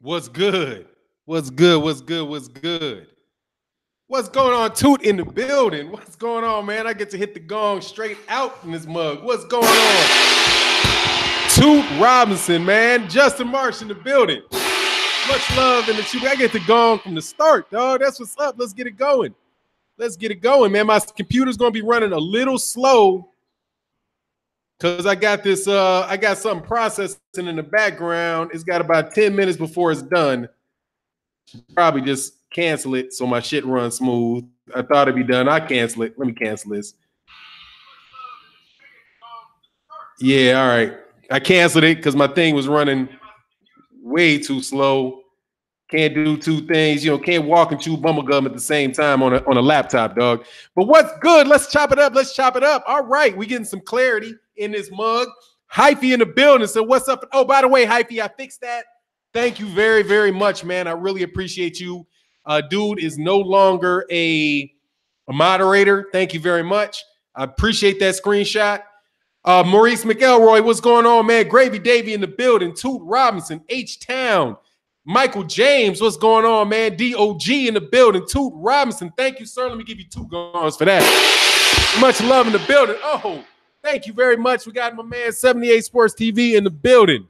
What's good? What's good? What's good? What's good? What's going on? Toot in the building. What's going on, man? I get to hit the gong straight out in this mug. What's going on? Toot Robinson, man. Justin Marsh in the building. Much love in the shoot. I get the gong from the start, dog. That's what's up. Let's get it going. Let's get it going, man. My computer's gonna be running a little slow because I got this. I got something processing in the background. It's got about 10 minutes before it's done. Probably just cancel it so my shit runs smooth. I thought it'd be done. I cancel it. Let me cancel this. Yeah, all right. I canceled it because my thing was running way too slow. Can't do two things, can't walk and chew bubblegum at the same time on a laptop, dog. But what's good? Let's chop it up. Let's chop it up. All right, we getting some clarity in this mug. Hyphy in the building. So what's up? Oh, by the way, Hyphy, I fixed that. Thank you very, very much, man. I really appreciate you. Dude is no longer a moderator. Thank you very much. I appreciate that screenshot. Maurice McElroy, what's going on, man? Gravy Davy in the building. Toot Robinson, H-Town. Michael James, what's going on, man? DOG in the building. Toot Robinson, thank you, sir. Let me give you 2 gongs for that. Much love in the building. Oh, thank you very much. We got my man 78 Sports TV in the building.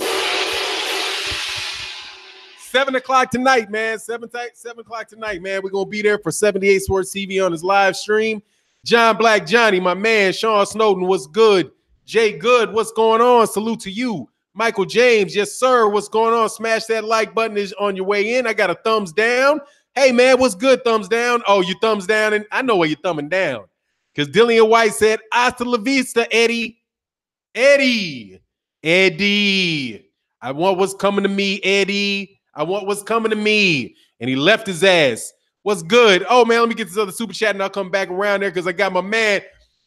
7 o'clock tonight, man. 7 o'clock tonight, man. We're going to be there for 78 Sports TV on his live stream. John Black Johnny, my man. Sean Snowden, what's good? Jay Good, what's going on? Salute to you. Michael James, yes, sir. What's going on? Smash that like button is on your way in. I got a thumbs down. Hey, man, what's good? Thumbs down. Oh, you thumbs down, and I know where you're thumbing down. Because Dillian Whyte said, hasta la vista, Eddie. Eddie. I want what's coming to me, Eddie. I want what's coming to me. And he left his ass. What's good? Oh, man, let me get this other super chat, and I'll come back around there because I got my man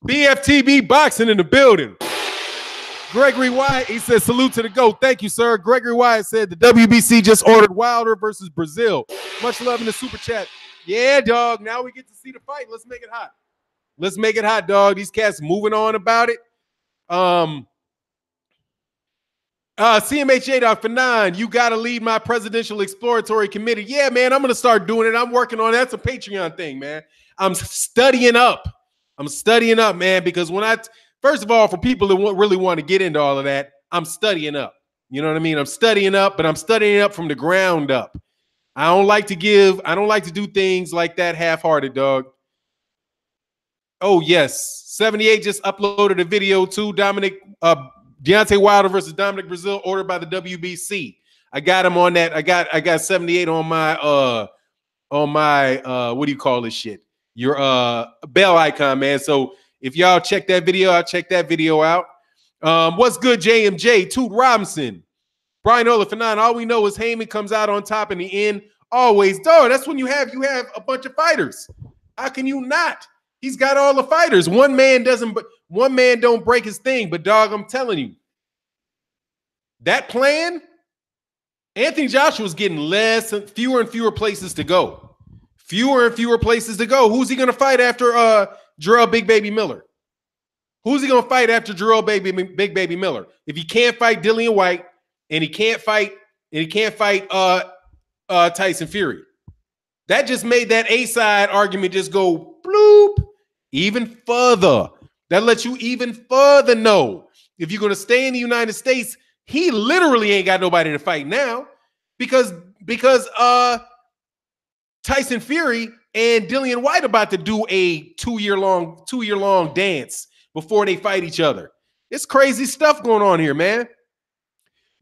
BFTB Boxing in the building. Gregory Wyatt, he said, salute to the GOAT. Thank you, sir. Gregory Wyatt said the WBC just ordered Wilder versus Breazeale. Much love in the super chat. Yeah, dog. Now we get to see the fight. Let's make it hot. Let's make it hot, dog. These cats moving on about it. CMHA.Fannon, you got to lead my presidential exploratory committee. Yeah, man, I'm going to start doing it. I'm working on it. That's a Patreon thing, man. I'm studying up, man, because first of all, for people that really want to get into all of that, I'm studying up. You know what I mean? I'm studying up, but I'm studying up from the ground up. I don't like to do things like that half-hearted, dog. Oh, yes. 78 just uploaded a video too. Deontay Wilder versus Dominic Breazeale ordered by the WBC. I got him on that. I got 78 on my what do you call this shit? Your bell icon, man. So if y'all check that video, I'll check that video out. What's good, JMJ? Toot Robinson. Brian Fannon. All we know is Heyman comes out on top in the end. Always. Dog, that's when you have a bunch of fighters. How can you not? He's got all the fighters. One man don't break his thing. But, dog, I'm telling you, that plan, Anthony Joshua's getting fewer and fewer places to go. Fewer and fewer places to go. Who's he going to fight after Jarrell Big Baby Miller? Who's he going to fight after Jarrell Big Baby Miller? If he can't fight Dillian Whyte and he can't fight Tyson Fury. That just made that A-side argument just go bloop even further. That lets you even further know if you're going to stay in the United States, he literally ain't got nobody to fight now because Tyson Fury and Dillian Whyte about to do a two-year long dance before they fight each other. It's crazy stuff going on here, man.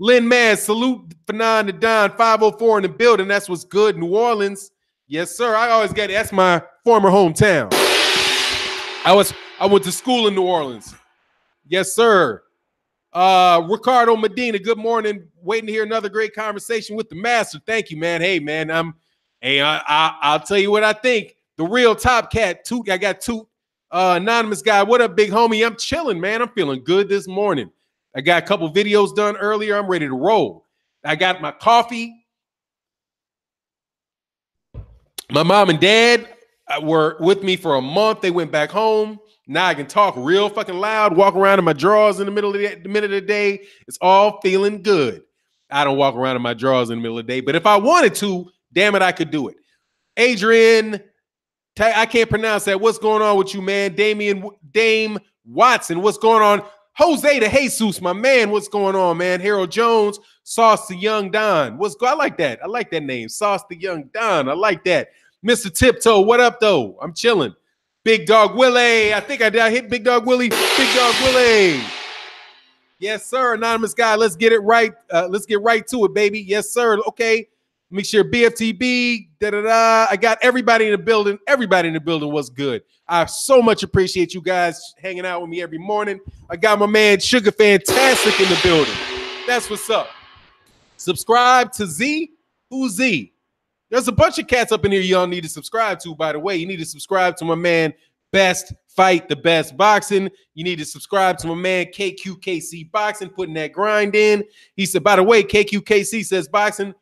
Lynn Maz, salute Fannon to Don, 504 in the building. That's what's good. New Orleans. Yes, sir. I always get it. That's my former hometown. I went to school in New Orleans. Yes, sir. Ricardo Medina, good morning. Waiting to hear another great conversation with the master. Thank you, man. Hey, man, I'll tell you what I think. The real top cat, Toot. I got Toot, anonymous guy. What up, big homie? I'm chilling, man. I'm feeling good this morning. I got a couple videos done earlier. I'm ready to roll. I got my coffee. My mom and dad were with me for a month. They went back home. Now I can talk real fucking loud, walk around in my drawers in the middle of the day. It's all feeling good. I don't walk around in my drawers in the middle of the day. But if I wanted to, damn it, I could do it. Adrian, I can't pronounce that. What's going on with you, man? Dame Watson, what's going on? Jose de Jesus, my man, what's going on, man? Harold Jones, Sauce the Young Don. I like that. I like that name. Sauce the Young Don. I like that. Mr. Tiptoe, what up, though? I'm chilling. Big Dog Willie. I think I hit Big Dog Willie. Big Dog Willie. Yes, sir. Anonymous guy. Let's get it right. Let's get right to it, baby. Yes, sir. Okay. Make sure BFTB. I got everybody in the building. Everybody in the building was good. I so much appreciate you guys hanging out with me every morning. I got my man Sugar Fantastic in the building. That's what's up. Subscribe to Z. Who's Z? There's a bunch of cats up in here y'all need to subscribe to, by the way. You need to subscribe to my man Best Fight the Best Boxing. You need to subscribe to my man KQKC Boxing, putting that grind in. He said, by the way, KQKC says boxing.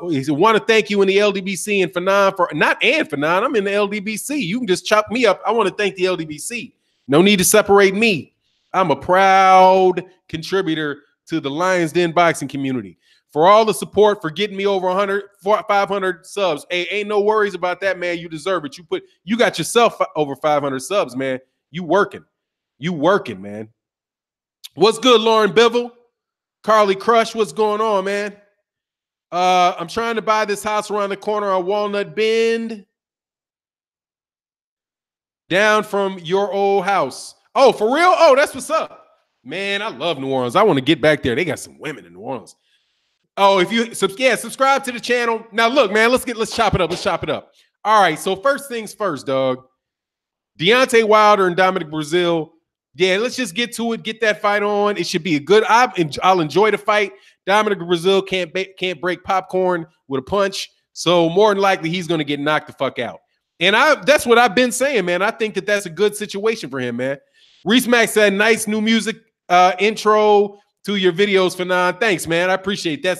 He said, want to thank you in the LDBC and Fannon for Fannon. I'm in the LDBC. You can just chop me up. I want to thank the LDBC. No need to separate me. I'm a proud contributor to the Lions Den boxing community. For all the support, for getting me over 500 subs. Hey, ain't no worries about that, man. You deserve it. You got yourself over 500 subs, man. You working, man. What's good, Lauren Bivell? Carly Crush, what's going on, man? I'm trying to buy this house around the corner on Walnut Bend. Down from your old house. Oh, for real? Oh, that's what's up. Man, I love New Orleans. I want to get back there. They got some women in New Orleans. Oh, if you subscribe to the channel. Now look, man, let's chop it up. Let's chop it up. All right, so first things first, dog. Deontay Wilder and Dominic Breazeale. Yeah, let's just get to it. Get that fight on. It should be a good. I'll enjoy the fight. Dominic Breazeale can't break popcorn with a punch, so more than likely he's going to get knocked the fuck out. And that's what I've been saying, man. I think that that's a good situation for him, man. Reese Mack said, nice new music intro to your videos, Fannon. Thanks, man. I appreciate that.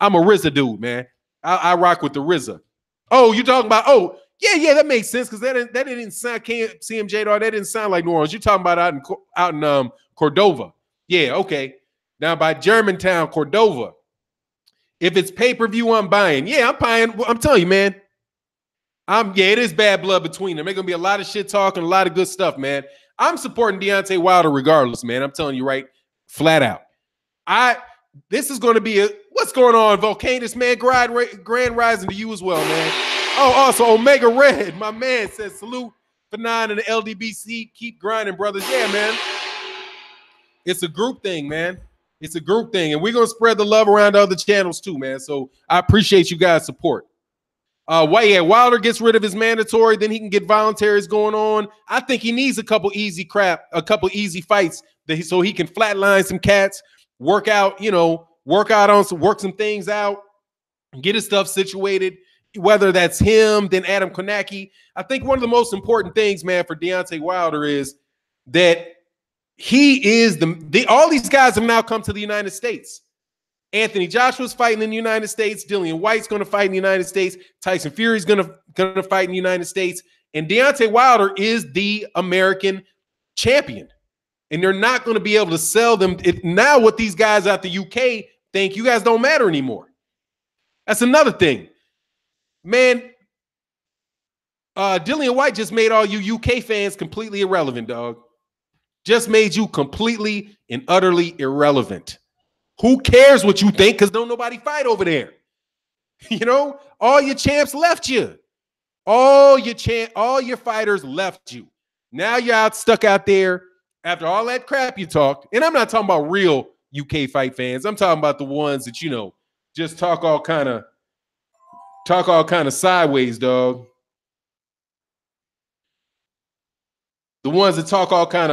I'm a RZA dude, man. I rock with the RZA. Oh, you talking about? Oh, yeah, that makes sense because that didn't sound. CMJ dog, that didn't sound like New Orleans. You're talking about out in Cordova. Yeah, okay. Now by Germantown, Cordova. If it's pay-per-view, I'm buying. Yeah, I'm buying. I'm telling you, man. It is bad blood between them. There's gonna be a lot of shit talking, a lot of good stuff, man. I'm supporting Deontay Wilder regardless, man. I'm telling you right, flat out. This is going to be what's going on, Volcanus, man. Grand rising to you as well, man. Oh, also Omega Red, my man says salute Fannon and the LDBC. Keep grinding, brothers. Yeah, man. It's a group thing, man. It's a group thing, and we're gonna spread the love around the other channels too, man. So I appreciate you guys' support. Wilder gets rid of his mandatory, then he can get voluntaries going on. I think he needs a couple easy fights so he can flatline some cats, work some things out, get his stuff situated. Whether that's him, then Adam Konecki. I think one of the most important things, man, for Deontay Wilder is that he is all these guys have now come to the United States. Anthony Joshua's fighting in the United States. Dillian Whyte's going to fight in the United States. Tyson Fury's going to fight in the United States. And Deontay Wilder is the American champion. And they're not going to be able to sell them. Now what these guys out the UK think, you guys don't matter anymore. That's another thing. Man, Dillian Whyte just made all you UK fans completely irrelevant, dog. Just made you completely and utterly irrelevant. Who cares what you think? Because don't nobody fight over there. All your champs left you. All your fighters left you. Now you're stuck out there after all that crap you talked. And I'm not talking about real UK fight fans. I'm talking about the ones that just talk all kind of sideways, dog. The ones that talk all kind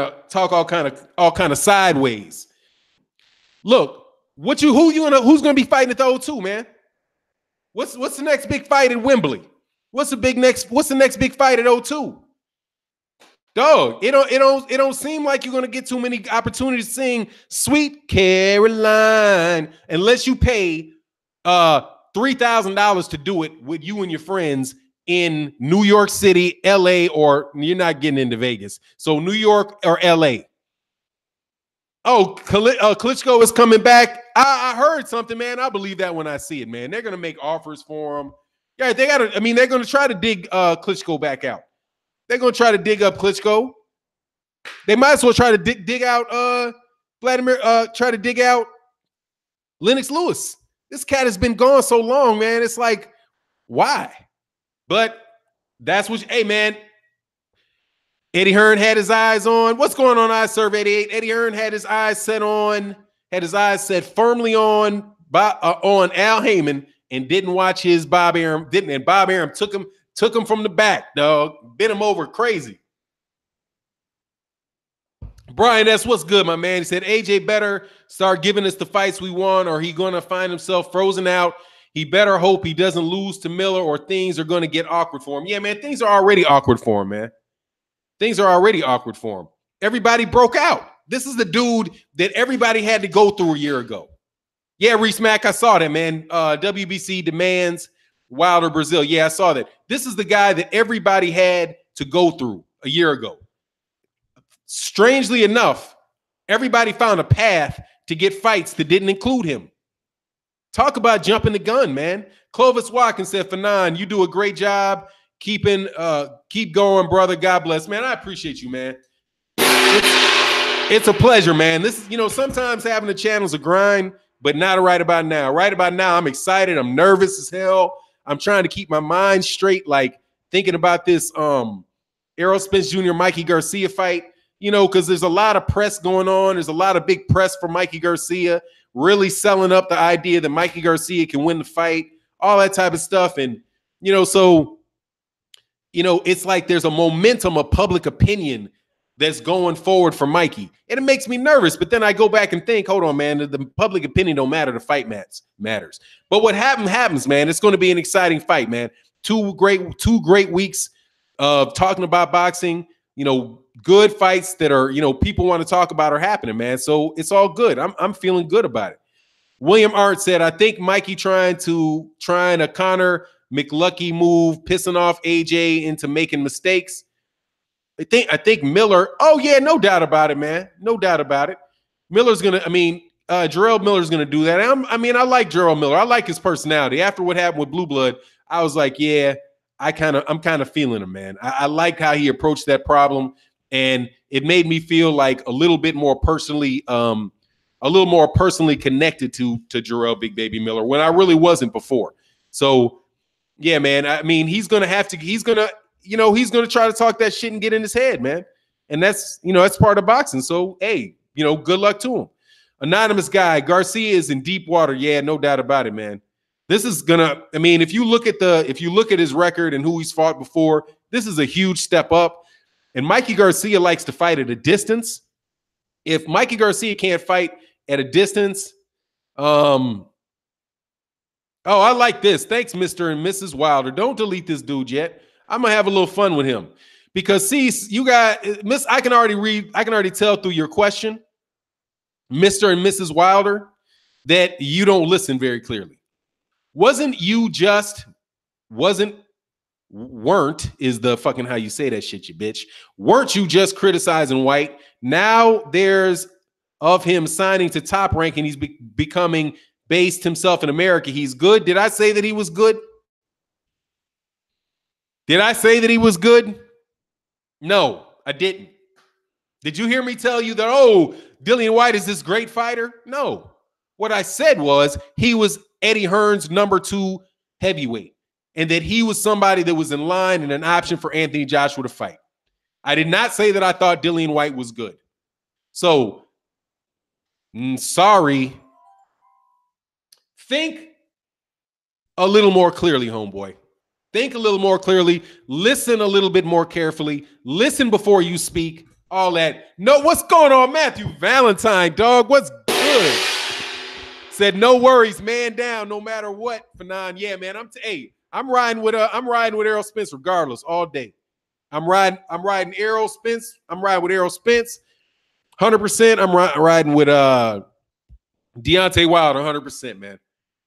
of sideways. Look. Who's gonna be fighting at the O2, man? What's the next big fight in Wembley? What's the next big fight at O2? Dog, it don't seem like you're gonna get too many opportunities to sing Sweet Caroline unless you pay $3,000 to do it with you and your friends in New York City, LA, or you're not getting into Vegas. So New York or LA. Oh, Klitschko is coming back. I heard something, man. I believe that when I see it, man. They're gonna make offers for him. Yeah, they gotta. I mean, they're gonna try to dig Klitschko back out. They're gonna try to dig up Klitschko. They might as well try to dig out Vladimir. Try to dig out Lennox Lewis. This cat has been gone so long, man. It's like, why? But that's what. Hey, man. Eddie Hearn had his eyes on. What's going on, iServe 88? Eddie Hearn had his eyes set firmly on Al Heyman and didn't watch his Bob Arum. Didn't, and Bob Arum took him from the back, dog. Bent him over crazy. Brian, that's what's good, my man. He said AJ better start giving us the fights we want, or he gonna find himself frozen out. He better hope he doesn't lose to Miller, or things are gonna get awkward for him. Yeah, man, things are already awkward for him, man. Things are already awkward for him. Everybody broke out. This is the dude that everybody had to go through a year ago. Yeah, Reese Mack, I saw that, man. WBC demands Wilder Breazeale. Yeah, I saw that. This is the guy that everybody had to go through a year ago. Strangely enough, everybody found a path to get fights that didn't include him. Talk about jumping the gun, man. Clovis Watkins said, Fannon, you do a great job. Keep going, brother. God bless, man. I appreciate you, man. It's a pleasure, man. This is, you know, sometimes having a channel is a grind, but not right about now. Right about now, I'm excited. I'm nervous as hell. I'm trying to keep my mind straight, like thinking about this Errol Spence Jr. Mikey Garcia fight, you know, because there's a lot of press going on. There's a lot of big press for Mikey Garcia, really selling up the idea that Mikey Garcia can win the fight, all that type of stuff. And, you know, so, you know, it's like there's a momentum of public opinion that's going forward for Mikey. And it makes me nervous. But then I go back and think, hold on, man, the public opinion don't matter. The fight matters. But what happens, man. It's going to be an exciting fight, man. Two great weeks of talking about boxing. You know, good fights that are, you know, people want to talk about are happening, man. So it's all good. I'm feeling good about it. William Art said, I think Mikey trying a Connor McLucky move, pissing off AJ into making mistakes. I think Miller. Oh yeah, no doubt about it, man. No doubt about it. Miller's gonna. I mean, Jarrell Miller's gonna do that. I mean, I like Jarrell Miller. I like his personality. After what happened with Blue Blood, I was like, yeah, I'm kind of feeling him, man. I like how he approached that problem, and it made me feel like a little more personally connected to Jarrell Big Baby Miller when I really wasn't before. So. Yeah, man. I mean, he's gonna try to talk that shit and get in his head, man. And that's, you know, that's part of boxing. So, hey, you know, good luck to him. Anonymous guy, Garcia is in deep water. Yeah, no doubt about it, man. This is gonna, I mean, if you look at his record and who he's fought before, this is a huge step up. And Mikey Garcia likes to fight at a distance. If Mikey Garcia can't fight at a distance, oh, I like this. Thanks, Mr. and Mrs. Wilder. Don't delete this dude yet. I'm gonna have a little fun with him because see, you got Miss. I can already tell through your question, Mr. and Mrs. Wilder, that you don't listen very clearly. Weren't is the fucking how you say that shit, you bitch. Weren't you just criticizing Whyte? Now there's of him signing to Top Rank and he's becoming based himself in America. He's good. Did I say that he was good? Did I say that he was good? No, I didn't. Did you hear me tell you that, oh, Dillian Whyte is this great fighter? No. What I said was he was Eddie Hearn's #2 heavyweight and that he was somebody that was in line and an option for Anthony Joshua to fight. I did not say that I thought Dillian Whyte was good. So, sorry. Think a little more clearly, homeboy. Think a little more clearly. Listen a little bit more carefully. Listen before you speak. All that. No, what's going on, Matthew Valentine, dog? What's good? Said no worries, man down, no matter what. Fannon, yeah, man. I'm riding with Errol Spence regardless all day. I'm riding Errol Spence. I'm riding with Errol Spence 100%. I'm riding with Deontay Wilder 100%, man.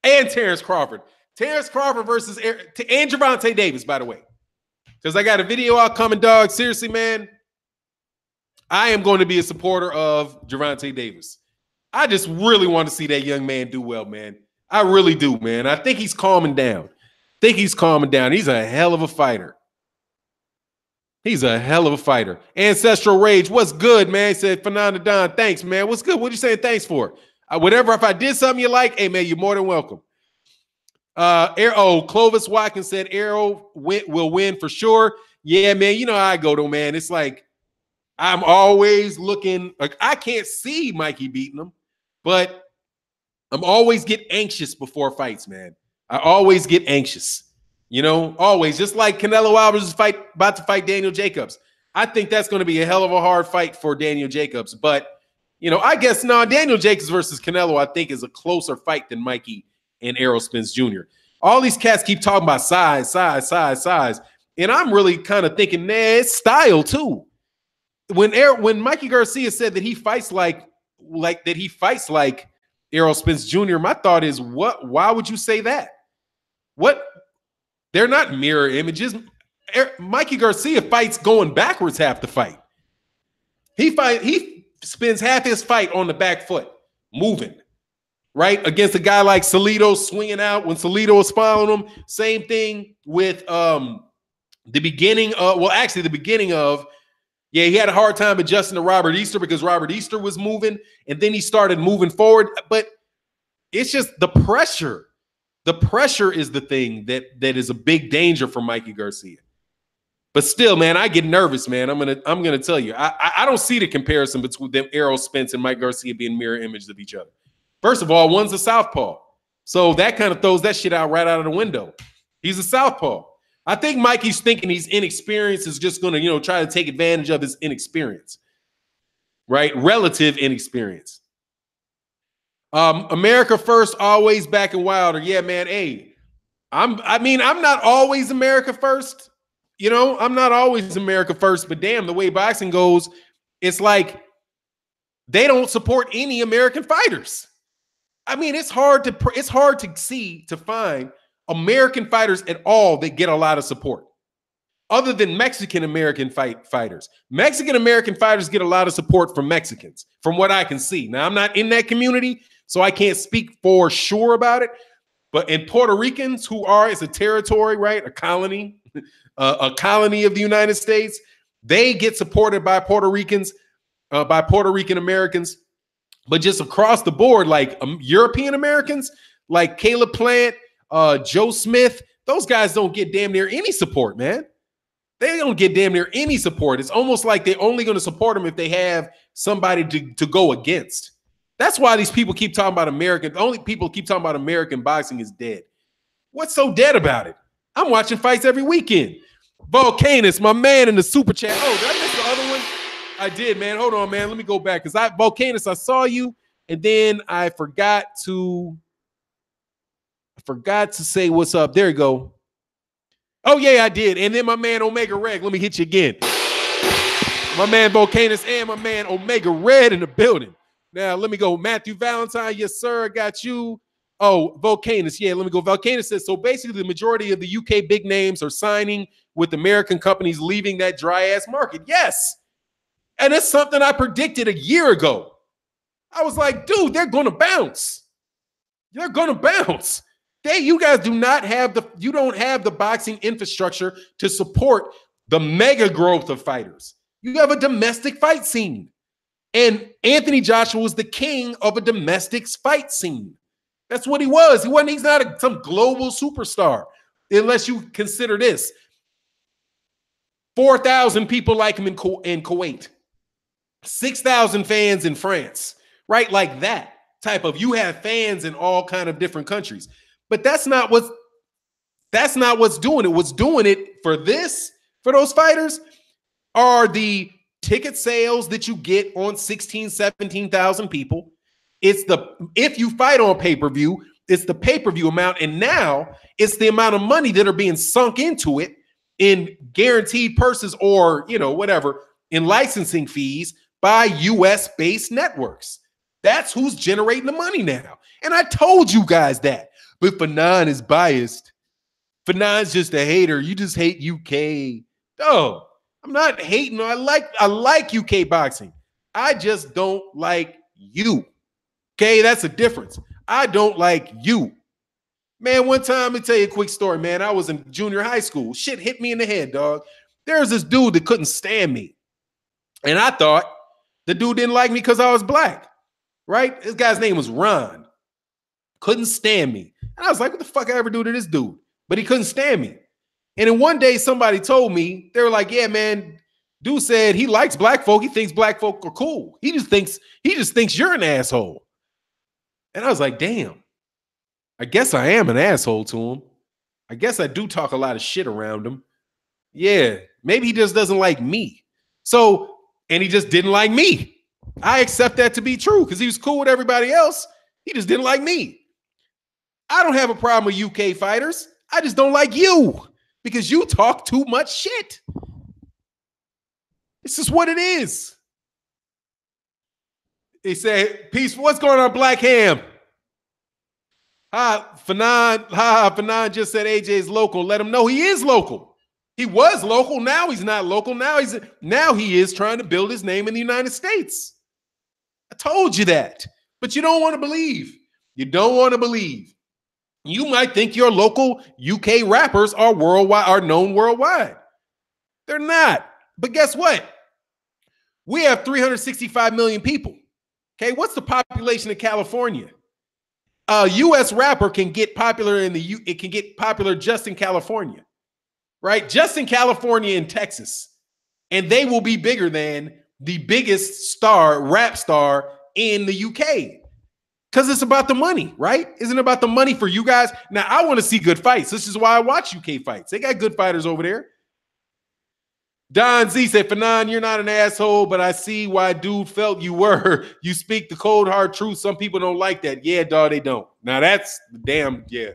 And Terrence Crawford. Terrence Crawford versus and Gervonta Davis, by the way. Because I got a video out coming, dog. Seriously, man. I am going to be a supporter of Gervonta Davis. I just really want to see that young man do well, man. I really do, man. I think he's calming down. He's a hell of a fighter. Ancestral Rage, what's good, man? He said, Fannon, thanks, man. What's good? What are you saying thanks for? Whatever, if I did something you like, hey, man, you're more than welcome. Clovis Watkins said Arrow will win for sure. Yeah, man, you know how I go, though, man. It's like I'm always looking. Like I can't see Mikey beating him, but I'm always get anxious before fights, man. I always get anxious. You know, always. Just like Canelo Alvarez is about to fight Daniel Jacobs. I think that's going to be a hell of a hard fight for Daniel Jacobs. But, you know, I guess Daniel Jacobs versus Canelo, I think, is a closer fight than Mikey and Errol Spence Jr. All these cats keep talking about size. And I'm really kind of thinking, it's style too. When Mikey Garcia said that he fights like Errol Spence Jr., my thought is, why would you say that? What? They're not mirror images. Mikey Garcia fights going backwards half the fight. He spends half his fight on the back foot, moving, right? Against a guy like Salido swinging out when Salido was following him. Same thing with the beginning of, he had a hard time adjusting to Robert Easter because Robert Easter was moving, and then he started moving forward. But it's just the pressure. The pressure is the thing that is a big danger for Mikey Garcia. But still, man, I get nervous, man. I'm gonna tell you, I don't see the comparison between them, Errol Spence and Mike Garcia being mirror images of each other. First of all, one's a southpaw, so that kind of throws that shit right out of the window. He's a southpaw. I think Mikey's thinking he's inexperienced, is just gonna try to take advantage of his inexperience, right? Relative inexperience. America first, always backing Wilder. Yeah, man. Hey, I'm not always America first. I'm not always America first, but damn, the way boxing goes, it's like they don't support any American fighters. I mean, it's hard to find American fighters at all that get a lot of support, other than Mexican American fighters. Mexican American fighters get a lot of support from Mexicans, from what I can see. Now, I'm not in that community, so I can't speak for sure about it. But in Puerto Ricans, it's a territory, right? A colony of the United States. They get supported by Puerto Ricans, by Puerto Rican Americans. But just across the board, like European Americans, like Caleb Plant, Joe Smith, those guys don't get damn near any support, man. They don't get damn near any support. It's almost like they're only going to support them if they have somebody to go against. That's why these people keep talking about American. The only people keep talking about American boxing is dead. What's so dead about it? I'm watching fights every weekend. Volcanus, my man in the super chat. Oh, did I miss the other one? I did, man. Hold on, man. Let me go back. Volcanus, I saw you, and then I forgot to say what's up. There you go. Oh, yeah, I did. And then my man Omega Red. Let me hit you again. My man Volcanus and my man Omega Red in the building. Now, let me go. Matthew Valentine, yes, sir. I got you. Oh, Volcanus. Yeah, let me go. Volcanus says, so basically the majority of the UK big names are signing with American companies leaving that dry-ass market. Yes. And it's something I predicted a year ago. I was like, dude, they're going to bounce. They're going to bounce. You guys don't have the boxing infrastructure to support the mega growth of fighters. You have a domestic fight scene. And Anthony Joshua was the king of a domestic fight scene. That's what he was. He's not some global superstar, unless you consider this. 4,000 people like him in Kuwait. 6,000 fans in France. Right? Like that type of, you have fans in all kind of different countries. But that's not what's doing it. What's doing it for those fighters are the ticket sales that you get on 16, 17,000 people. If you fight on pay-per-view, it's the pay-per-view amount. And now it's the amount of money that are being sunk into it in guaranteed purses or, whatever, in licensing fees by US-based networks. That's who's generating the money now. And I told you guys that. But Fannon is biased. Fannon's just a hater. You just hate UK. Oh, I'm not hating. I like UK boxing. I just don't like you. Okay, that's a difference. I don't like you. Man, one time, let me tell you a quick story, man. I was in junior high school. Shit hit me in the head, dog. There was this dude that couldn't stand me. And I thought the dude didn't like me because I was black, right? This guy's name was Ron. Couldn't stand me. And I was like, what the fuck I ever do to this dude? But he couldn't stand me. And then one day somebody told me, they were like, yeah, man, dude said he likes black folk. He thinks black folk are cool. He just thinks you're an asshole. And I was like, damn, I guess I am an asshole to him. I guess I do talk a lot of shit around him. Yeah, maybe he just doesn't like me. So, and he just didn't like me. I accept that to be true because he was cool with everybody else. He just didn't like me. I don't have a problem with UK fighters. I just don't like you because you talk too much shit. This is what it is. He said, peace, what's going on, Black Ham? Fannon just said AJ is local. Let him know he is local. He was local. Now he's not local. Now he is trying to build his name in the United States. I told you that, but you don't want to believe. You don't want to believe. You might think your local UK rappers are worldwide, are known worldwide. They're not. But guess what? We have 365 million people. Okay, what's the population of California? A U.S. rapper can get popular it can get popular just in California, right? Just in California and Texas, and they will be bigger than the biggest rap star in the UK. Because it's about the money, right? Isn't it about the money for you guys? Now, I want to see good fights. This is why I watch UK fights. They got good fighters over there. Don Z said, Fannon, you're not an asshole, but I see why dude felt you were. You speak the cold, hard truth. Some people don't like that. Yeah, dog, they don't. Now, that's damn, yeah.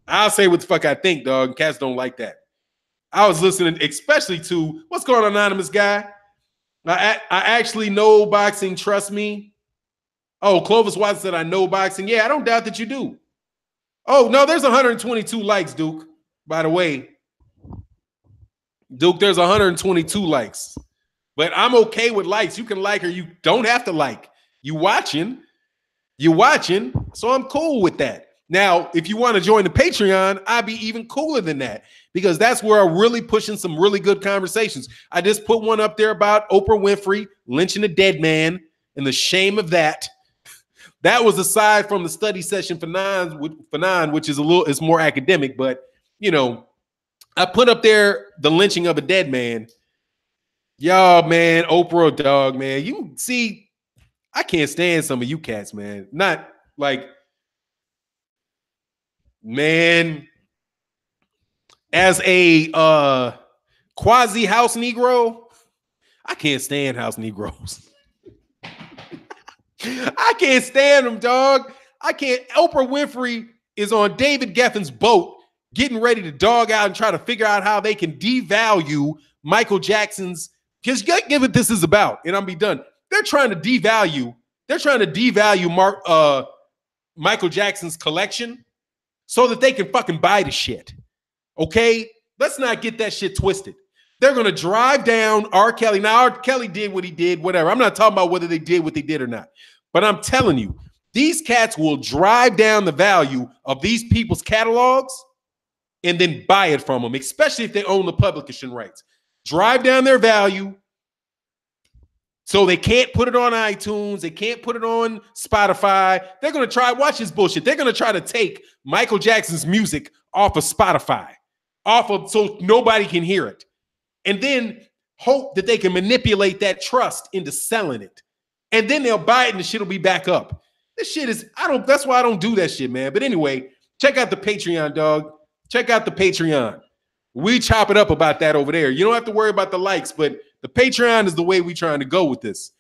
I'll say what the fuck I think, dog. Cats don't like that. I was listening especially to, what's going on, anonymous guy? I actually know boxing, trust me. Oh, Clovis Watson said, I know boxing. Yeah, I don't doubt that you do. Oh, no, there's 122 likes, Duke, by the way. Duke, there's 122 likes. But I'm okay with likes. You can like or you don't have to like. You watching, so I'm cool with that. Now, if you want to join the Patreon, I'd be even cooler than that because that's where I'm really pushing some really good conversations. I just put one up there about Oprah Winfrey lynching a dead man and the shame of that. That was aside from the study session for Fannon, which is it's more academic, but you know, I put up there the lynching of a dead man. Y'all, man, Oprah, dog, man. You see, I can't stand some of you cats, man. Not like, man, as a quasi house Negro, I can't stand house Negroes. I can't stand them, dog. I can't. Oprah Winfrey is on David Geffen's boat getting ready to dog out and try to figure out how they can devalue Michael Jackson's, because give what this is about, and I'm be done. They're trying to devalue Michael Jackson's collection so that they can fucking buy the shit. Okay? Let's not get that shit twisted. They're going to drive down R. Kelly. Now, R. Kelly did what he did, whatever. I'm not talking about whether they did what they did or not. But I'm telling you, these cats will drive down the value of these people's catalogs and then buy it from them, especially if they own the publishing rights. Drive down their value so they can't put it on iTunes. They can't put it on Spotify. They're going to try, watch this bullshit. They're going to try to take Michael Jackson's music off of Spotify, so nobody can hear it. And then hope that they can manipulate that trust into selling it. And then they'll buy it and the shit will be back up. This shit is, that's why I don't do that shit, man. But anyway, check out the Patreon, dog. Check out the Patreon. We chop it up about that over there. You don't have to worry about the likes, but the Patreon is the way we trying to go with this.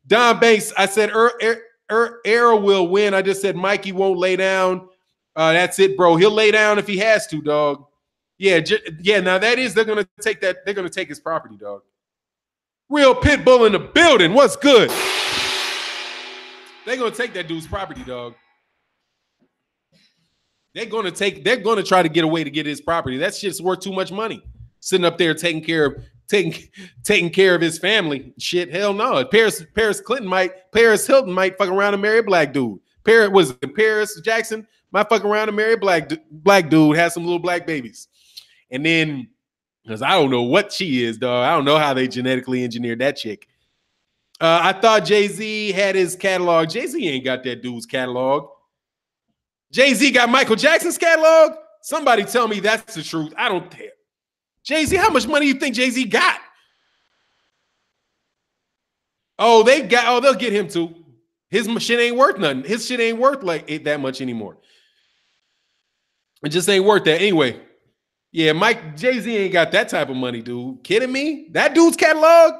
Don Banks, I said Era will win. I just said Mikey won't lay down. That's it, bro. He'll lay down if he has to, dog. Yeah, now that is, they're going to take that. They're going to take his property, dog. Real pit bull in the building. What's good? They're going to take that dude's property, dog. They're going to try to get away to get his property. That shit's worth too much money. Sitting up there taking care of taking care of his family. Shit, hell no. Paris Hilton might fuck around and marry a black dude. Paris Jackson might fuck around and marry a black dude, have some little black babies. And then, because I don't know what she is, dog. I don't know how they genetically engineered that chick. I thought Jay-Z had his catalog. Jay-Z ain't got that dude's catalog. Jay-Z got Michael Jackson's catalog? Somebody tell me that's the truth. I don't care. Jay-Z, how much money you think Jay-Z got? Oh, they'll get him too. His shit ain't worth nothing. His shit ain't worth like that much anymore. It just ain't worth that. Anyway, yeah, Jay-Z ain't got that type of money, dude. Kidding me? That dude's catalog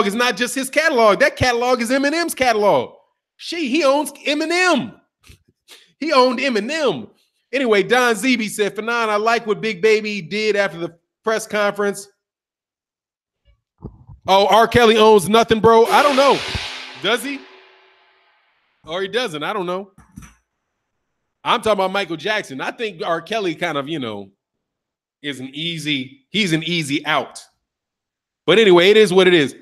is not just his catalog. That catalog is Eminem's catalog. He owns Eminem. He owned Eminem. Anyway, Don Zebe said, Fannon, I like what Big Baby did after the press conference. Oh, R. Kelly owns nothing, bro. I don't know. Does he? Or he doesn't. I don't know. I'm talking about Michael Jackson. I think R. Kelly kind of, he's an easy out. But anyway, it is what it is.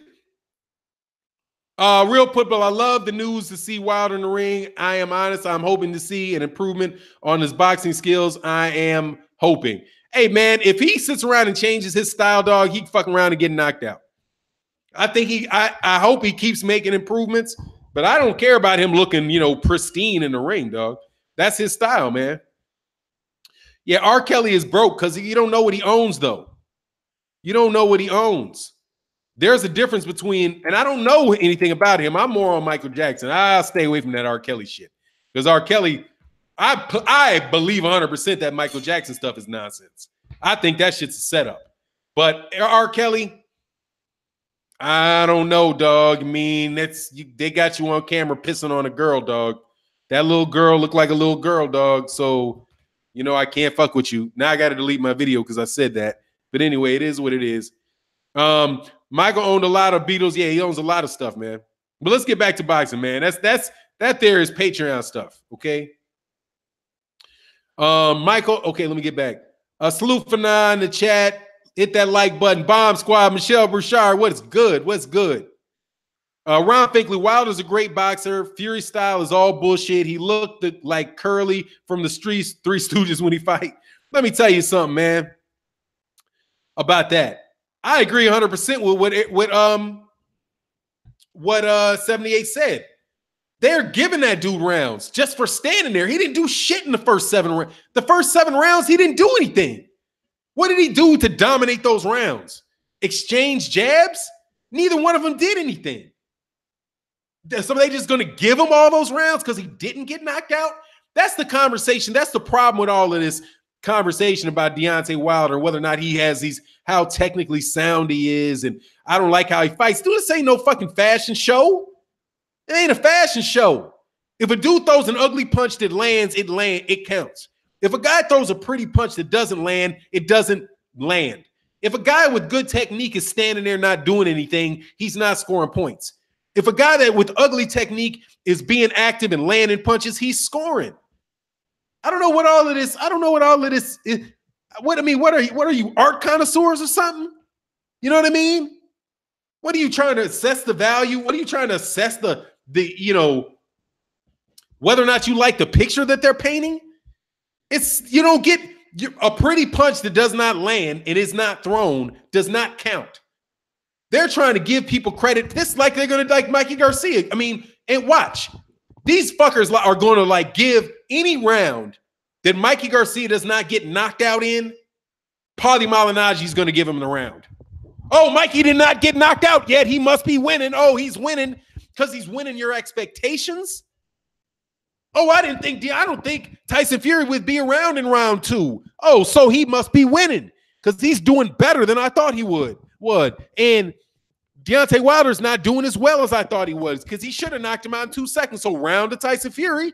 Real football, I love the news to see Wilder in the ring. I am honest. I'm hoping to see an improvement on his boxing skills. I am hoping. Hey, man, if he sits around and changes his style, dog, he can fuck around and get knocked out. I hope he keeps making improvements, but I don't care about him looking, pristine in the ring, dog. That's his style, man. Yeah, R. Kelly is broke because you don't know what he owns, though. You don't know what he owns. There's a difference between, and I don't know anything about him. I'm more on Michael Jackson. I'll stay away from that R. Kelly shit. Because R. Kelly, I believe 100% that Michael Jackson stuff is nonsense. I think that shit's a setup. But R. Kelly, I don't know, dog. I mean, they got you on camera pissing on a girl, dog. That little girl looked like a little girl, dog. So, I can't fuck with you. Now I got to delete my video because I said that. But anyway, it is what it is. Michael owned a lot of Beatles. Yeah, he owns a lot of stuff, man. But let's get back to boxing, man. That there is Patreon stuff, okay? Michael, okay, let me get back. Salute Fannon in the chat. Hit that like button. Bomb Squad, Michelle Bouchard. What's good? What's good? Ron Finkley, Wilder's a great boxer. Fury style is all bullshit. He looked like Curly from the streets, Three Stooges when he fight. Let me tell you something, man, about that. I agree 100% with what 78 said. They're giving that dude rounds just for standing there. He didn't do shit in the first 7 rounds. The first 7 rounds, he didn't do anything. What did he do to dominate those rounds? Exchange jabs? Neither one of them did anything. So they just going to give him all those rounds because he didn't get knocked out? That's the conversation. That's the problem with all of this conversation about Deontay Wilder, whether or not he has how technically sound he is, and I don't like how he fights. Dude, this ain't no fucking fashion show. It ain't a fashion show. If a dude throws an ugly punch that lands, it counts. If a guy throws a pretty punch that doesn't land, it doesn't land. If a guy with good technique is standing there not doing anything, he's not scoring points. If a guy that with ugly technique is being active and landing punches, he's scoring. I don't know what all of this. I don't know what all of this is. What are you, art connoisseurs or something? You know what I mean? What are you trying to assess the value? What are you trying to assess the whether or not you like the picture that they're painting? You don't get a pretty punch that does not land and is not thrown does not count. They're trying to give people credit. This like they're going to like Mikey Garcia. I mean, and watch. These fuckers are going to give any round that Mikey Garcia does not get knocked out in, Paulie Malignaggi is going to give him the round. Oh, Mikey did not get knocked out yet. He must be winning. Oh, he's winning because he's winning your expectations. Oh, I don't think Tyson Fury would be around in round 2. Oh, so he must be winning because he's doing better than I thought he would. And Deontay Wilder's not doing as well as I thought he was because he should have knocked him out in 2 seconds. So round to Tyson Fury.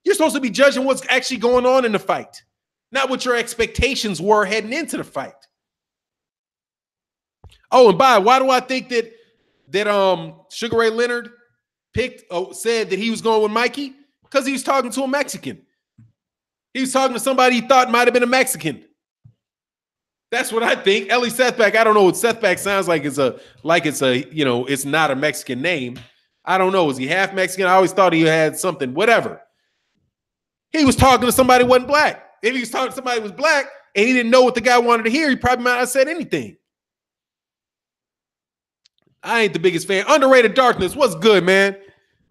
You're supposed to be judging what's actually going on in the fight, not what your expectations were heading into the fight. Oh, and why do I think that Sugar Ray Leonard said that he was going with Mikey? Because he was talking to a Mexican. He was talking to somebody he thought might have been a Mexican. That's what I think. Ellie Sethback. I don't know what Sethback sounds like. It's it's not a Mexican name. I don't know. Is he half Mexican? I always thought he had something. Whatever. He was talking to somebody who wasn't black. If he was talking to somebody who was black and he didn't know what the guy wanted to hear, he probably might not have said anything. I ain't the biggest fan. Underrated Darkness. What's good, man?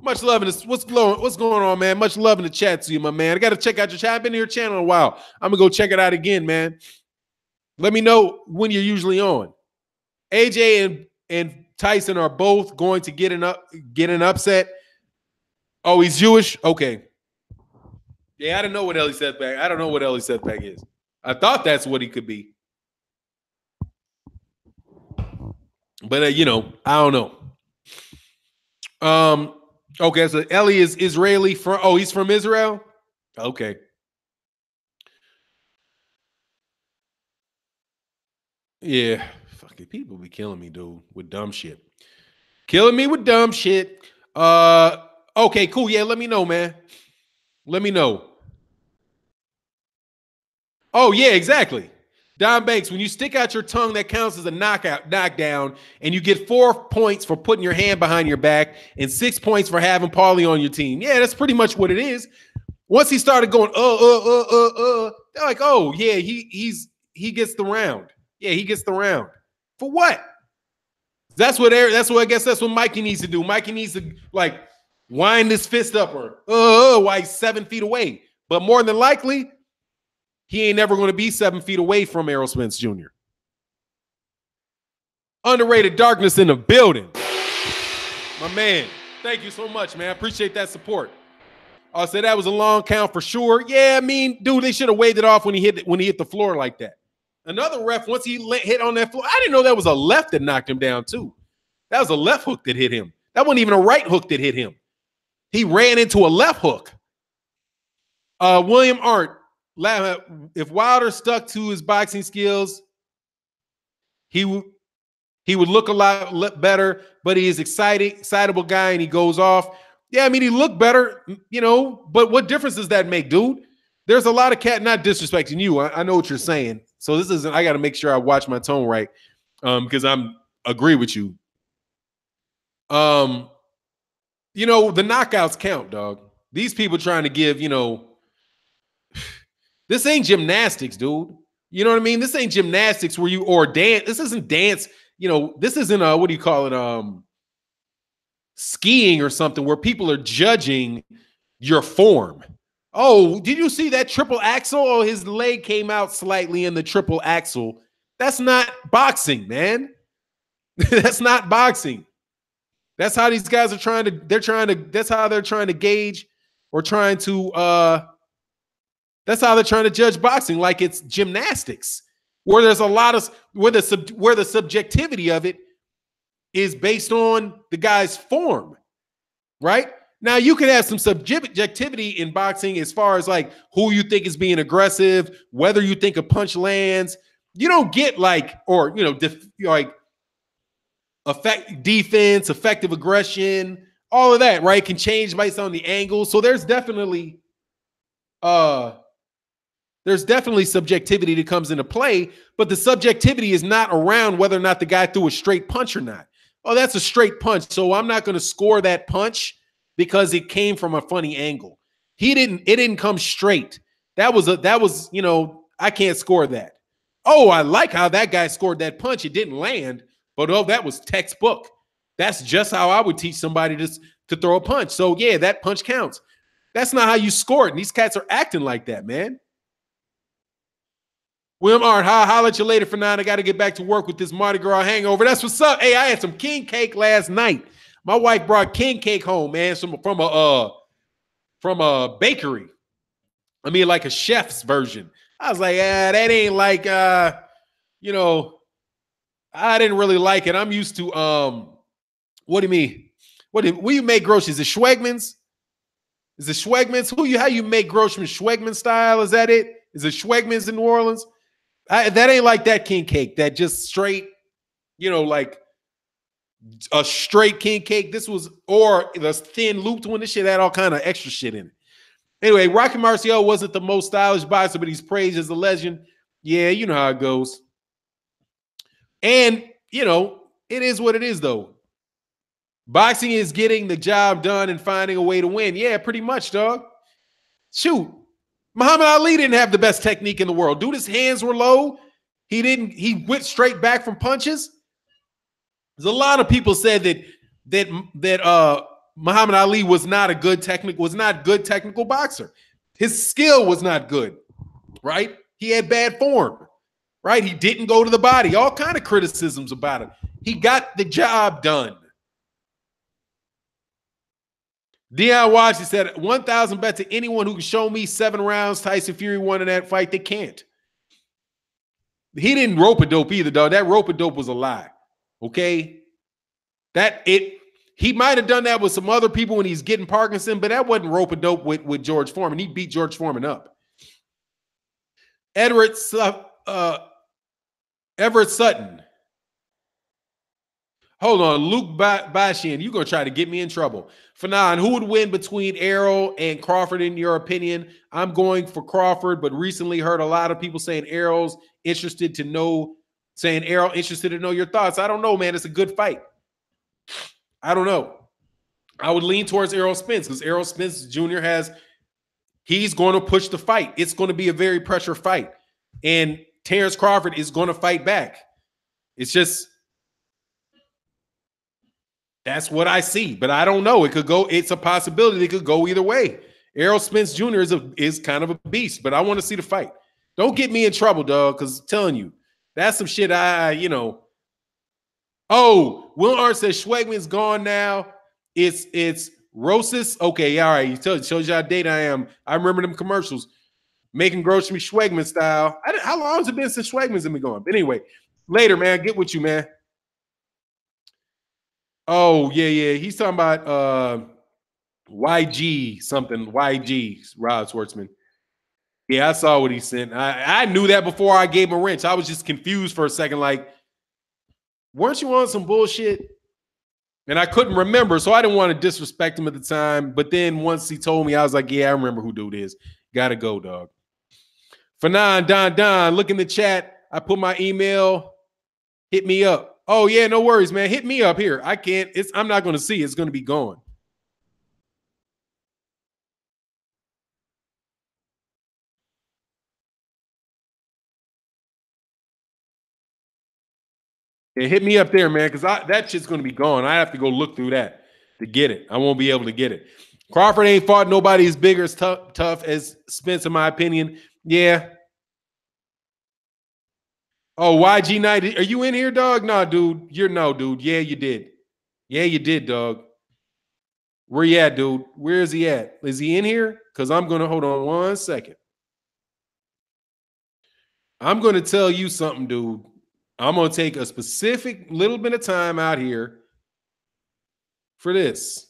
Much love in this. What's going on, man? Much love in the chat to you, my man. I got to check out your chat. I've been to your channel a while. I'm going to go check it out again, man. Let me know when you're usually on. AJ and Tyson are both going to get an upset. Oh, he's Jewish? Okay. Yeah, I don't know what Ellie Sethback. I don't know what Ellie Sethback is. I thought that's what he could be. But, I don't know. Okay, so Ellie is Israeli. He's from Israel? Okay. Yeah. Fucking people be killing me, dude, with dumb shit. Killing me with dumb shit. Okay, cool. Yeah, let me know, man. Let me know. Oh, yeah, exactly. Don Banks, when you stick out your tongue, that counts as a knockdown, and you get 4 points for putting your hand behind your back and 6 points for having Paulie on your team. Yeah, that's pretty much what it is. Once he started going, they're like, oh, yeah, he gets the round. Yeah, he gets the round. For what? That's what I guess that's what Mikey needs to do. Mikey needs to wind his fist up while he's 7 feet away. But more than likely, he ain't never going to be 7 feet away from Errol Spence Jr. Underrated Darkness in the building. My man, thank you so much, man. I appreciate that support. I'll say that was a long count for sure. Yeah, I mean, dude, they should have waved it off when he hit the floor like that. Another ref, once he hit on that floor, I didn't know that was a left that knocked him down too. That was a left hook that hit him. That wasn't even a right hook that hit him. He ran into a left hook. William Arndt. If Wilder stuck to his boxing skills, he would look a lot better, but he is excitable guy and he goes off. Yeah, I mean, he looked better, but what difference does that make, dude? There's a lot of not disrespecting you. I know what you're saying. So I got to make sure I watch my tone right because I'm agree with you. The knockouts count, dog. These people trying to give, this ain't gymnastics, dude. You know what I mean? This ain't gymnastics or dance. This isn't dance. This isn't what do you call it? Skiing or something where people are judging your form. Oh, did you see that triple axel? Oh, his leg came out slightly in the triple axel. That's not boxing, man. That's not boxing. That's how these guys are that's how they're trying to gauge or trying to that's how they're trying to judge boxing, like it's gymnastics, where there's a lot of where the subjectivity of it is based on the guy's form, right? Now you can have some subjectivity in boxing as far as who you think is being aggressive, whether you think a punch lands. You don't get defense, effective aggression, all of that, right? Can change based on the angle. So there's definitely subjectivity that comes into play, but the subjectivity is not around whether or not the guy threw a straight punch or not. Oh, that's a straight punch, so I'm not going to score that punch because it came from a funny angle. It didn't come straight. That was I can't score that. Oh, I like how that guy scored that punch. It didn't land, but that was textbook. That's just how I would teach somebody to throw a punch. So yeah, that punch counts. That's not how you score it. And these cats are acting like that, man. William Arndt, holla at you later for 9. I got to get back to work with this Mardi Gras hangover. That's what's up. Hey, I had some king cake last night. My wife brought king cake home, man, from a bakery. I mean, like a chef's version. I was like, that ain't like, I didn't really like it. I'm used to, what do you mean? Will you make groceries? Is it Schwegmans? Is it Schwegmans? How you make groceries? Schwegman style? Is that it? Is it Schwegmans in New Orleans? That ain't like that king cake. That just straight, like a straight king cake. This was, or the thin looped one. This shit had all kind of extra shit in it. Anyway, Rocky Marcial wasn't the most stylish boxer, but he's praised as a legend. Yeah, you know how it goes. And, you know, it is what it is, though. Boxing is getting the job done and finding a way to win. Yeah, pretty much, dog. Shoot. Muhammad Ali didn't have the best technique in the world. Dude, his hands were low. He went straight back from punches. There's a lot of people said that Muhammad Ali was not a good technical boxer. His skill was not good, right? He had bad form, right? He didn't go to the body. All kind of criticisms about him. He got the job done. Dion Watch, he said, 1,000 bet to anyone who can show me 7 rounds Tyson Fury won in that fight. They can't. He didn't rope-a-dope either, dog. That rope-a-dope was a lie. Okay? He might have done that with some other people when he's getting Parkinson, but that wasn't rope-a-dope with George Foreman. He beat George Foreman up. Everett Sutton. Hold on. Luke Bashian, you're going to try to get me in trouble. Fannon, who would win between Errol and Crawford in your opinion? I'm going for Crawford, but recently heard a lot of people saying Errol interested to know your thoughts. I don't know, man. It's a good fight. I don't know. I would lean towards Errol Spence because Errol Spence Jr. he's going to push the fight. It's going to be a very pressure fight. And Terrence Crawford is going to fight back. It's just, that's what I see, but I don't know. It's a possibility. It could go either way. Errol Spence Jr. is kind of a beast, but I want to see the fight. Don't get me in trouble, dog, because I'm telling you, that's some shit Oh, Will Art says Schwegman's gone now. It's Rosis. Okay, all right. Shows you how dated I am. I remember them commercials. Making grocery Schwegman style. How long has it been since Schwegman's been gone? But anyway, later, man. Get with you, man. Oh, yeah. He's talking about YG something. YG, Rob Schwartzman. Yeah, I saw what he sent. I knew that before I gave him a wrench. I was just confused for a second. Like, weren't you on some bullshit? And I couldn't remember, so I didn't want to disrespect him at the time. But then once he told me, I was like, yeah, I remember who dude is. Gotta go, dog. Fannon, Don, look in the chat. I put my email. Hit me up. Oh, yeah, no worries, man. Hit me up here. I can't. I'm not going to see it. It's going to be gone. Yeah, hit me up there, man, because that shit's going to be gone. I have to go look through that to get it. I won't be able to get it. Crawford ain't fought nobody as big or as tough as Spence, in my opinion. Yeah. Oh, YG Knight, are you in here, dog? No, dude. Dude. Yeah, you did. Yeah, you did, dog. Where you at, dude? Where is he at? Is he in here? Because I'm going to hold on 1 second. I'm going to tell you something, dude. I'm going to take a specific little bit of time out here for this.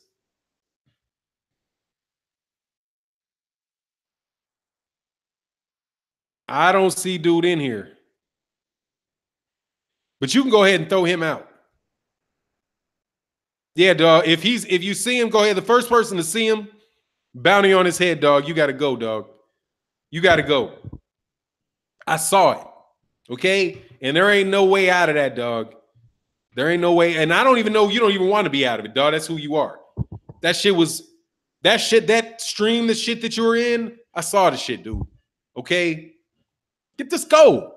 I don't see dude in here. But you can go ahead and throw him out. Yeah, dog. If you see him, go ahead. The first person to see him, bounty on his head, dog. You got to go, dog. You got to go. I saw it. Okay? And there ain't no way out of that, dog. There ain't no way. And I don't even know. You don't even want to be out of it, dog. That's who you are. That stream, the shit that you were in, I saw the shit, dude. Okay? Get this go.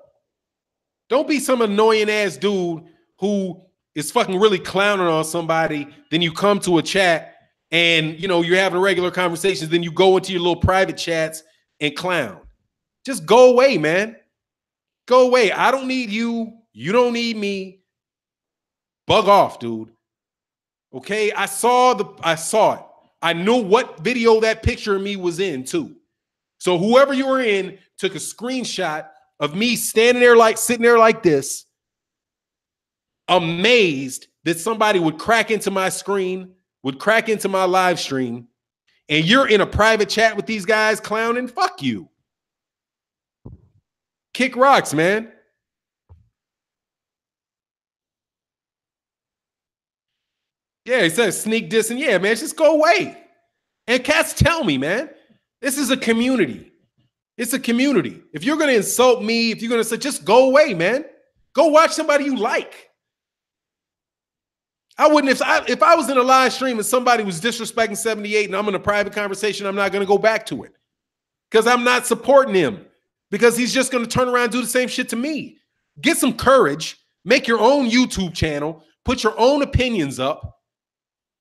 Don't be some annoying ass dude who is fucking really clowning on somebody. Then you come to a chat and, you're having regular conversations. Then you go into your little private chats and clown. Just go away, man. Go away. I don't need you. You don't need me. Bug off, dude. Okay? I saw it. I knew what video that picture of me was in, too. So whoever you were in took a screenshot of me sitting there like this, amazed that somebody would crack into my screen, would crack into my live stream, and you're in a private chat with these guys clowning. Fuck you. Kick rocks, man. Yeah, he says sneak dissing. Yeah, man, just go away. And cats tell me, man, this is a community. It's a community. If you're going to insult me, if you're going to say, just go away, man. Go watch somebody you like. I wouldn't if I was in a live stream and somebody was disrespecting 78 and I'm in a private conversation, I'm not going to go back to it because I'm not supporting him because he's just going to turn around and do the same shit to me. Get some courage, make your own YouTube channel, put your own opinions up.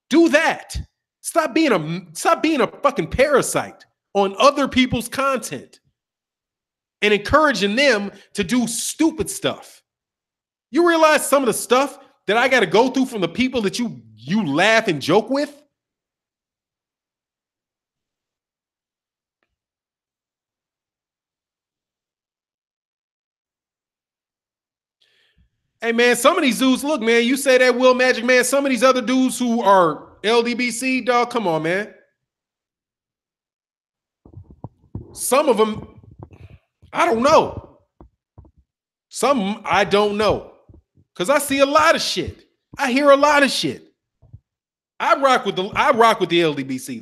Do that. Stop being a fucking parasite on other people's content and encouraging them to do stupid stuff. You realize some of the stuff that I got to go through from the people that you laugh and joke with? Hey, man, some of these dudes, look, man, you say that Will Magic, man, some of these other dudes who are LDBC, dog, come on, man. Some of them, I don't know. Some I don't know. Because I see a lot of shit. I hear a lot of shit. I rock with the LDBC.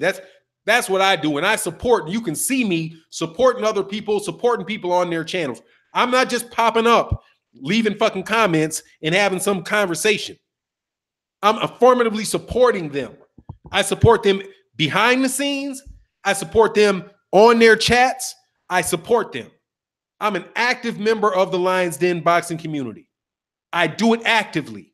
That's what I do. And I support, you can see me supporting other people, supporting people on their channels. I'm not just popping up, leaving fucking comments and having some conversation. I'm affirmatively supporting them. I support them behind the scenes. I support them on their chats. I support them. I'm an active member of the Lions Den boxing community. I do it actively.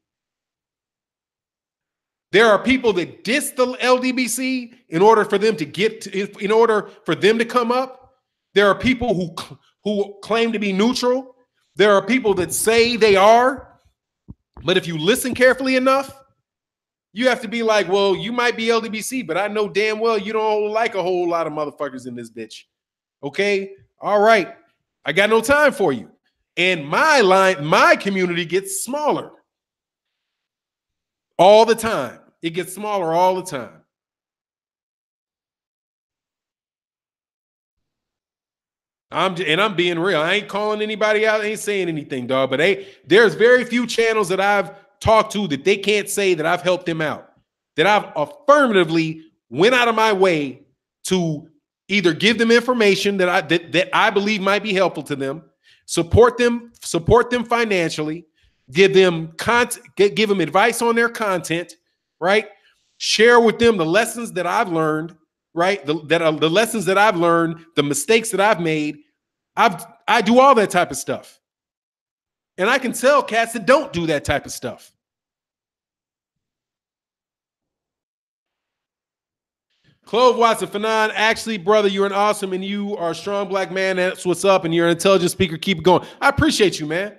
There are people that diss the LDBC in order for them to in order for them to come up. There are people who claim to be neutral. There are people that say they are. But if you listen carefully enough, you have to be like, well, you might be LDBC, but I know damn well you don't like a whole lot of motherfuckers in this bitch. Okay? All right. I got no time for you. And my community gets smaller all the time. It gets smaller all the time. I'm being real. I ain't calling anybody out. I ain't saying anything, dog. But there's very few channels that I've talked to that they can't say that I've helped them out. That I've affirmatively went out of my way to either give them information that I believe might be helpful to them, support them financially, give them advice on their content, right? Share with them the lessons that I've learned, right? The lessons that I've learned, the mistakes that I've made. I do all that type of stuff. And I can tell cats that don't do that type of stuff. Clove Watson, Fannon, actually, brother, you're an awesome and you are a strong black man. That's what's up. And you're an intelligent speaker. Keep it going. I appreciate you, man.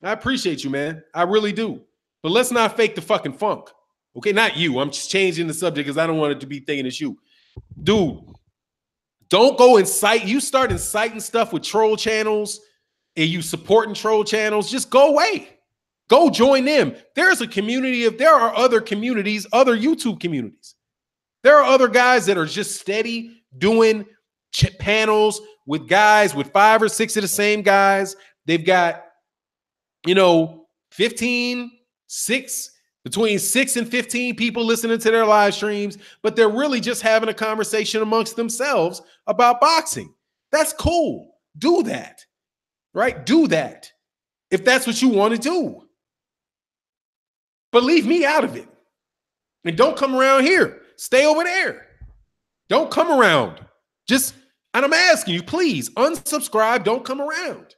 I appreciate you, man. I really do. But let's not fake the fucking funk. Okay, not you. I'm just changing the subject because I don't want it to be thinking it's you. Dude, don't go incite. You start inciting stuff with troll channels and you supporting troll channels, just go away. Go join them. There's a community there are other communities, other YouTube communities. There are other guys that are just steady doing panels with guys with 5 or 6 of the same guys. They've got, between 6 and 15 people listening to their live streams, but they're really just having a conversation amongst themselves about boxing. That's cool. Do that, right? Do that if that's what you want to do. But leave me out of it. And don't come around here. Stay over there. Don't come around. And I'm asking you, please, unsubscribe. Don't come around.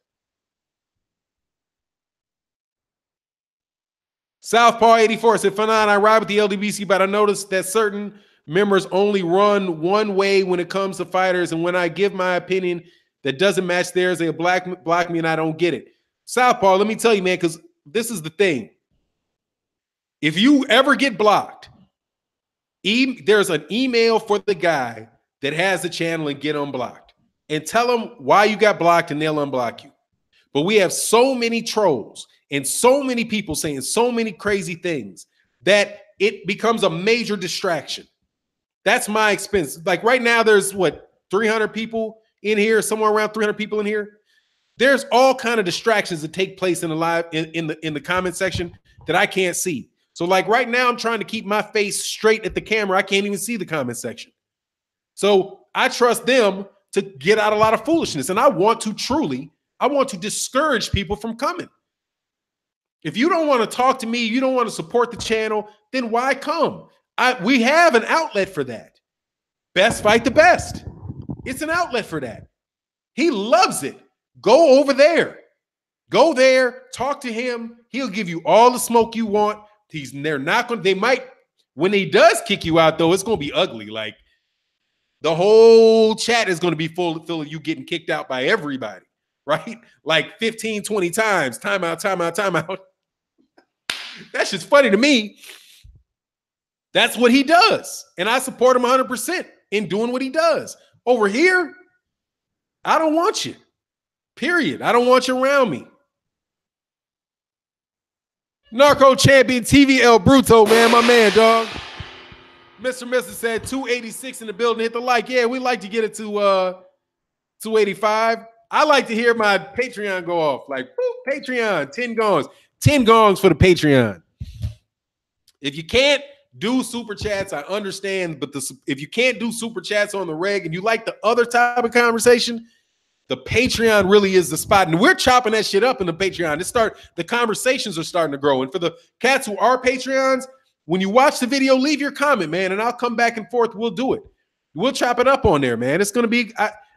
Southpaw 84 said, Fannon, I ride with the LDBC, but I noticed that certain members only run one way when it comes to fighters. And when I give my opinion that doesn't match theirs, they block me and I don't get it. Southpaw, let me tell you, man, because this is the thing. If you ever get blocked, there's an email for the guy that has the channel and get unblocked. And tell them why you got blocked and they'll unblock you. But we have so many trolls and so many people saying so many crazy things that it becomes a major distraction. That's my expense. Like right now, there's 300 people in here, somewhere around 300 people in here. There's all kind of distractions that take place in the live in the comment section that I can't see. So like right now, I'm trying to keep my face straight at the camera. I can't even see the comment section. So I trust them to get out a lot of foolishness. And I want to discourage people from coming. If you don't want to talk to me, you don't want to support the channel, then why come? We have an outlet for that. Best fight the best. It's an outlet for that. He loves it. Go over there. Go there, talk to him. He'll give you all the smoke you want. They're not going to, they might, when he does kick you out, though, it's going to be ugly. Like, the whole chat is going to be full of you getting kicked out by everybody, right? Like 15, 20 times. Timeout, timeout, timeout. That's just funny to me. That's what he does. And I support him 100% in doing what he does. Over here, I don't want you. Period. I don't want you around me. Narco Champion TV El Bruto, man, my man, dog. Mr. said 286 in the building. Hit the like. Yeah, we like to get it to 285. I like to hear my Patreon go off. Like, whoop, Patreon, 10 gongs. 10 gongs for the Patreon. If you can't do super chats, I understand. But if you can't do super chats on the reg and you like the other type of conversation, the Patreon really is the spot. And we're chopping that shit up in the Patreon. The conversations are starting to grow. And for the cats who are Patreons, when you watch the video, leave your comment, man, and I'll come back and forth. We'll do it. We'll chop it up on there, man. It's going to be,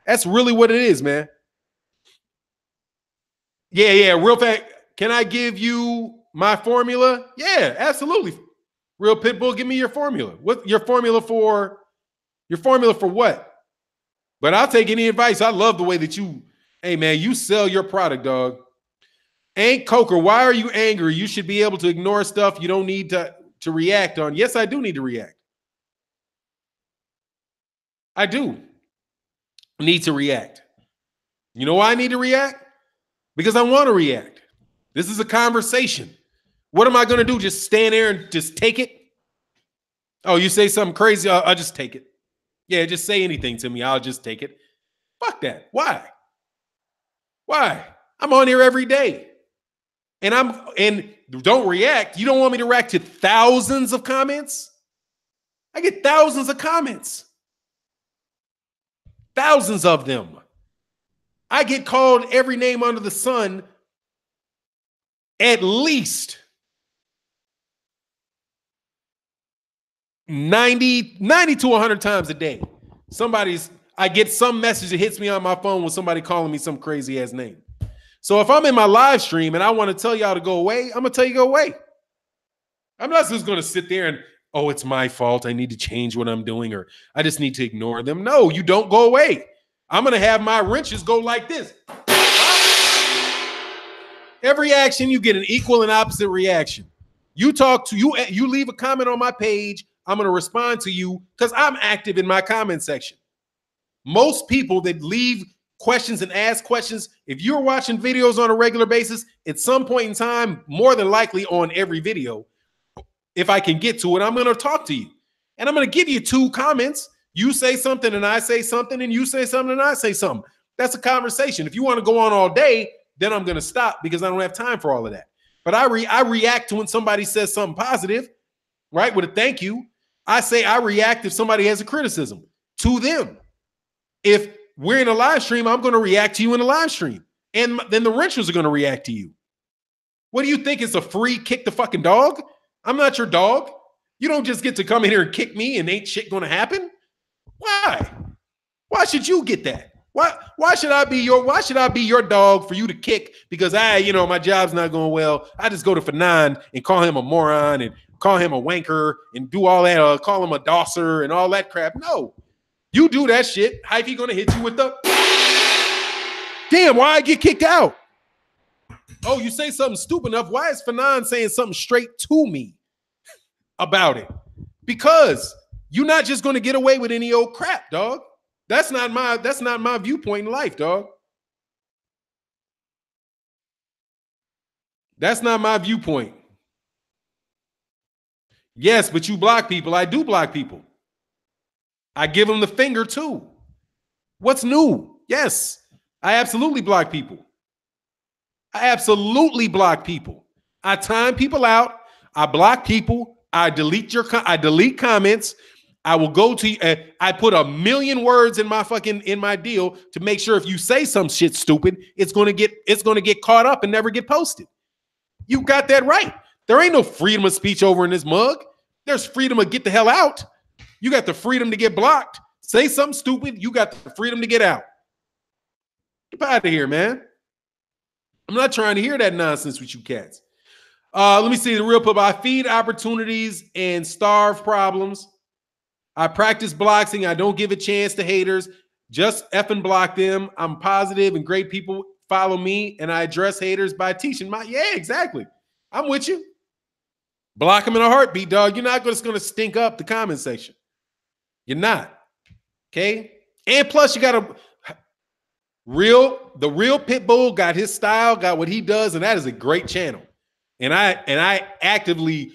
that's really what it is, man. Yeah, real fact. Can I give you my formula? Yeah, absolutely. Real Pitbull, give me your formula. What your formula for what? But I'll take any advice. I love the way that hey, man, you sell your product, dog. Ain't Coker, why are you angry? You should be able to ignore stuff you don't need to react on. Yes, I do need to react. I do need to react. You know why I need to react? Because I want to react. This is a conversation. What am I going to do? Just stand there and just take it? Oh, you say something crazy? I'll just take it. Yeah, just say anything to me. I'll just take it. Fuck that. Why? I'm on here every day. And don't react. You don't want me to react to thousands of comments? I get thousands of comments. Thousands of them. I get called every name under the sun at least 90 to 100 times a day. I get some message that hits me on my phone with somebody calling me some crazy ass name. So if I'm in my live stream and I want to tell y'all to go away, I'm going to tell you go away. I'm not just going to sit there and, oh, it's my fault. I need to change what I'm doing, or I just need to ignore them. No, you don't go away. I'm going to have my wrenches go like this. Every action, you get an equal and opposite reaction. You leave a comment on my page, I'm going to respond to you because I'm active in my comment section. Most people that leave questions and ask questions, if you're watching videos on a regular basis, at some point in time, more than likely on every video, if I can get to it, I'm going to talk to you. And I'm going to give you 2 comments. You say something and I say something, and you say something and I say something. That's a conversation. If you want to go on all day, then I'm going to stop because I don't have time for all of that. But I react to when somebody says something positive, right, with a thank you. I react if somebody has a criticism to them. If we're in a live stream, I'm going to react to you in a live stream. And then the wrenchers are going to react to you. What do you think? It's a free kick the fucking dog? I'm not your dog. You don't just get to come in here and kick me and ain't shit going to happen. Why? Why should you get that? Why should I be your dog for you to kick because my job's not going well. I just go to Fannon and call him a moron and call him a wanker and do all that, call him a dosser and all that crap. No. You do that shit, Hyphy gonna hit you with the damn, why I get kicked out? Oh, you say something stupid enough. Why is Fannon saying something straight to me about it? Because you're not just gonna get away with any old crap, dog. That's not my viewpoint in life, dog. That's not my viewpoint. Yes, but you block people. I do block people. I give them the finger too. What's new? Yes, I absolutely block people. I absolutely block people. I time people out. I block people. I delete comments. I will go to I put 1,000,000 words in my deal to make sure if you say some shit stupid, it's gonna get caught up and never get posted. You got that right. There ain't no freedom of speech over in this mug. There's freedom of get the hell out. You got the freedom to get blocked. Say something stupid. You got the freedom to get out. Get out of here, man. I'm not trying to hear that nonsense with you cats. Let me see the real pub. I feed opportunities and starve problems. I practice boxing. I don't give a chance to haters. Just effing block them. I'm positive and great people follow me, and I address haters by teaching my. Yeah, exactly. I'm with you. Block them in a heartbeat, dog. You're not just going to stink up the comment section. You're not. Okay? And plus, you got the real pit bull got his style, got what he does, and that is a great channel. And I actively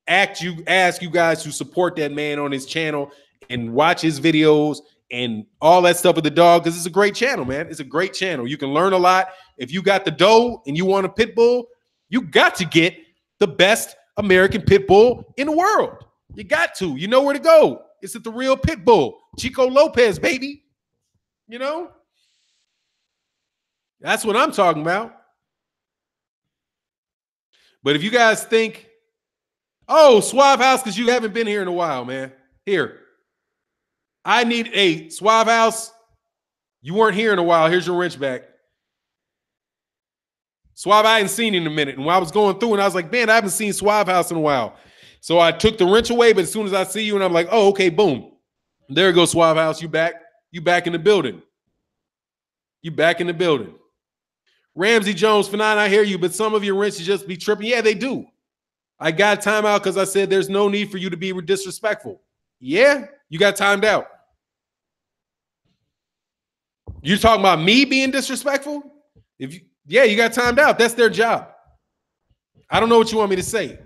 ask you guys to support that man on his channel and watch his videos and all that stuff with the dog, because it's a great channel, man. It's a great channel. You can learn a lot. If you got the dough and you want a pit bull, you got to get the best American pit bull in the world. You got to. You know where to go. It's at the real pit bull. Chico Lopez, baby. You know? That's what I'm talking about. But if you guys think, oh, Suave House, because you haven't been here in a while, man. Here. I need a Suave House. You weren't here in a while. Here's your wrench back. Suave, I hadn't seen you in a minute. And when I was going through, and I was like, man, I haven't seen Suave House in a while. So I took the wrench away, but as soon as I see you, and I'm like, oh, okay, boom. There goes Suave House. You back. You back in the building. You back in the building. Ramsey Jones, Fannon, I hear you, but some of your wrenches just be tripping. Yeah, they do. I got timeout because I said there's no need for you to be disrespectful. Yeah, you got timed out. You're talking about me being disrespectful? Yeah, you got timed out. That's their job. I don't know what you want me to say.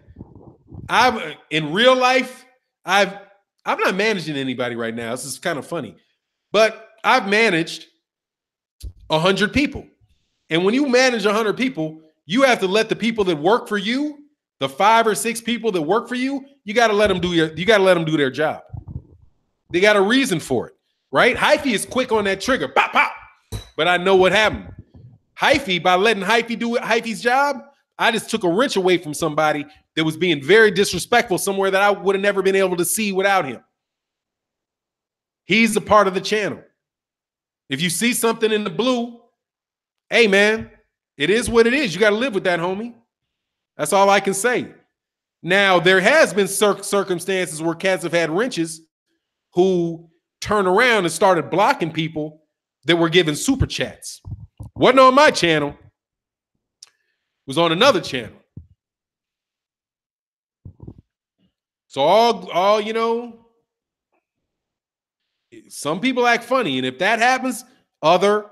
In real life, I'm not managing anybody right now. This is kind of funny. But I've managed 100 people. And when you manage 100 people, you have to let the people that work for you, the 5 or 6 people that work for you, you got to let them do their job. They got a reason for it, right? Hyphy is quick on that trigger. Pop, pop. But I know what happened. Hyphy, by letting Hyphy do Hyphy's job, I just took a wrench away from somebody that was being very disrespectful somewhere that I would have never been able to see without him. He's a part of the channel. If you see something in the blue, hey, man, it is what it is. You got to live with that, homie. That's all I can say. Now, there has been circumstances where cats have had wrenches who turned around and started blocking people that were giving super chats. Wasn't on my channel. It was on another channel. So all you know, some people act funny, and if that happens, other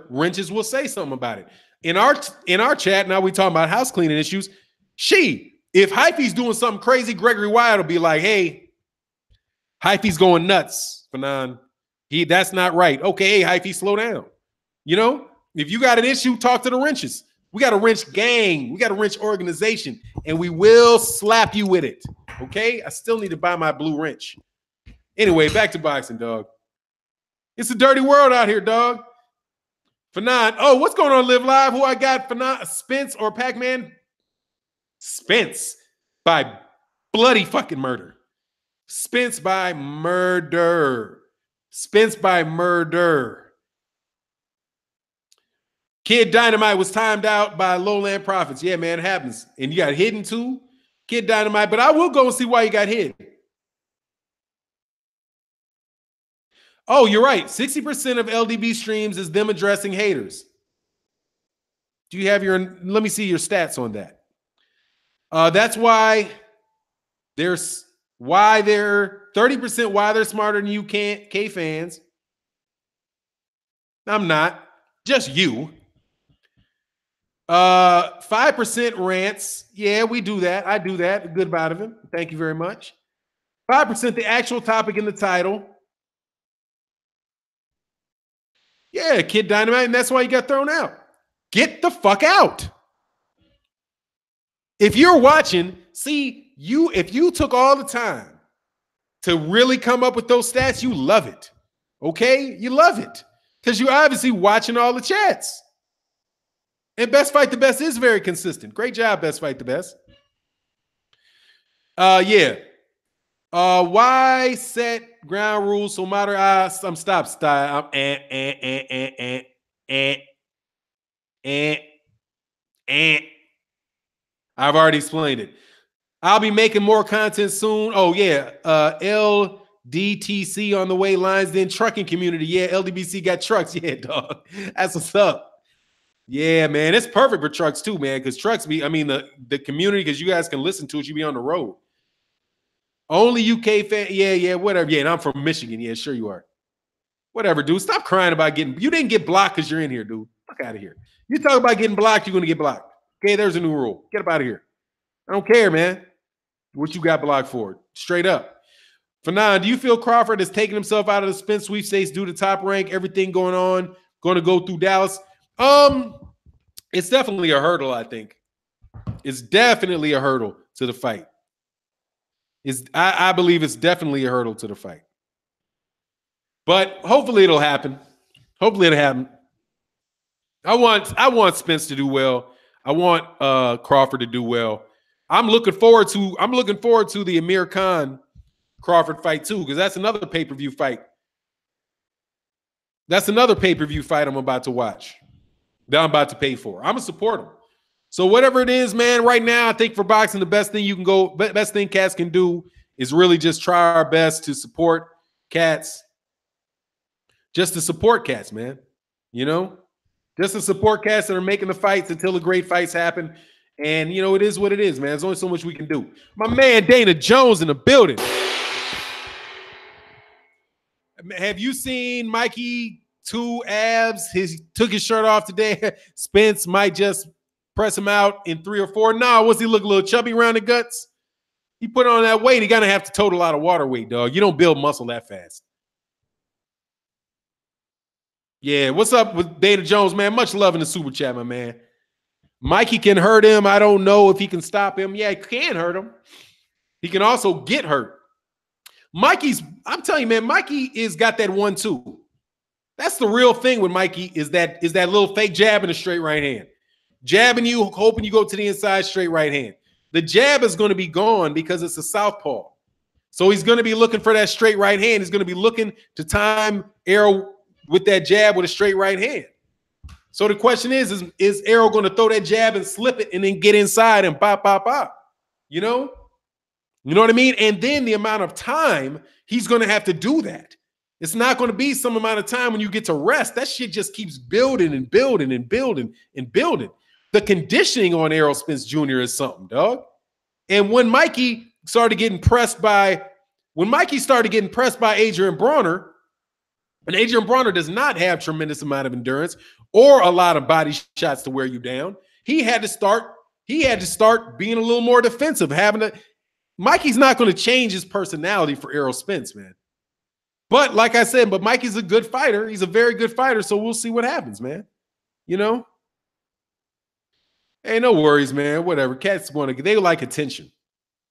wrenches will say something about it. In our chat, now we talking about house cleaning issues. If Hyphy's doing something crazy, Gregory Whyte will be like, hey, Hyphy's going nuts, Fannon. That's not right. Okay, hey, Hyphy, slow down. You know, if you got an issue, talk to the wrenches. We got a wrench gang. We got a wrench organization, and we will slap you with it. Okay? I still need to buy my blue wrench. Anyway, back to boxing, dog. It's a dirty world out here, dog. Fannon. Oh, what's going on, Live Live? Who I got? Fannon, Spence or Pac-Man? Spence by bloody fucking murder. Spence by murder. Spence by murder. Kid Dynamite was timed out by Lowland Profits. Yeah, man, it happens. And you got hidden too, Kid Dynamite. But I will go and see why you got hidden. Oh, you're right. 60% of LDB streams is them addressing haters. Do you have let me see your stats on that. That's why they're 30% why they're smarter than you K fans. I'm not. Just you. 5% rants. Yeah, we do that. I do that. A good bout of him. Thank you very much. 5% the actual topic in the title. Yeah, Kid Dynamite, and that's why you got thrown out. Get the fuck out. If you're watching, if you took all the time to really come up with those stats, you love it. Okay? You love it. Because you're obviously watching all the chats. And Best Fight the Best is very consistent. Great job, Best Fight the Best. Yeah. Why set ground rules so modern? I'm stop. I'm I've already explained it. I'll be making more content soon. Oh yeah. LDTC on the way. Lines then trucking community. Yeah, LDBC got trucks. Yeah, dog. That's what's up. Yeah, man. It's perfect for trucks too, man. Because trucks be, I mean, the community, because you guys can listen to it, you be on the road. Only UK fan. Yeah, whatever. Yeah, and I'm from Michigan. Yeah, sure you are. Whatever, dude. Stop crying about getting. You didn't get blocked because you're in here, dude. Fuck out of here. You talk about getting blocked, you're gonna get blocked. Okay, there's a new rule. Get up out of here. I don't care, man. What you got blocked for? Straight up. Fannon, do you feel Crawford has taken himself out of the Spence sweepstakes due to Top Rank, everything going on, going to go through Dallas? It's definitely a hurdle, I think. It's definitely a hurdle to the fight. I believe it's definitely a hurdle to the fight. But hopefully it'll happen. Hopefully it'll happen. I want Spence to do well. I want Crawford to do well. I'm looking forward to the Amir Khan Crawford fight too, because that's another pay-per-view fight. That's another pay-per-view fight I'm about to watch. That I'm about to pay for. I'm gonna support him. So whatever it is, man, right now, I think for boxing, the best thing cats can do is really just try our best to support cats. Just to support cats, man. You know? Just to support cats that are making the fights until the great fights happen. And, you know, it is what it is, man. There's only so much we can do. My man, Dana Jones in the building. Have you seen Mikey 2 abs? Took his shirt off today. Spence might just press him out in 3 or 4. No, was he look a little chubby around the guts? He put on that weight. He gonna have to total a lot of water weight, dog. You don't build muscle that fast. Yeah, what's up with Dana Jones, man? Much love in the super chat, my man. Mikey can hurt him. I don't know if he can stop him. Yeah, he can hurt him. He can also get hurt. I'm telling you, man, Mikey is got that 1-2. That's the real thing with Mikey is that little fake jab and a straight right hand. Jabbing you, hoping you go to the inside, straight right hand. The jab is going to be gone because it's a southpaw. So he's going to be looking for that straight right hand. He's going to be looking to time Errol with that jab with a straight right hand. So the question is Errol going to throw that jab and slip it and then get inside and pop, pop, pop? You know? You know what I mean? And then the amount of time he's going to have to do that. It's not going to be some amount of time when you get to rest. That shit just keeps building and building and building and building. The conditioning on Errol Spence Jr. is something, dog. And when Mikey started getting pressed by Adrian Broner, and Adrian Broner does not have tremendous amount of endurance or a lot of body shots to wear you down, he had to start being a little more defensive, Mikey's not going to change his personality for Errol Spence, man. But like I said, Mikey's a good fighter. He's a very good fighter, so we'll see what happens, man. You know? Hey, no worries, man. Whatever. Cats they like attention.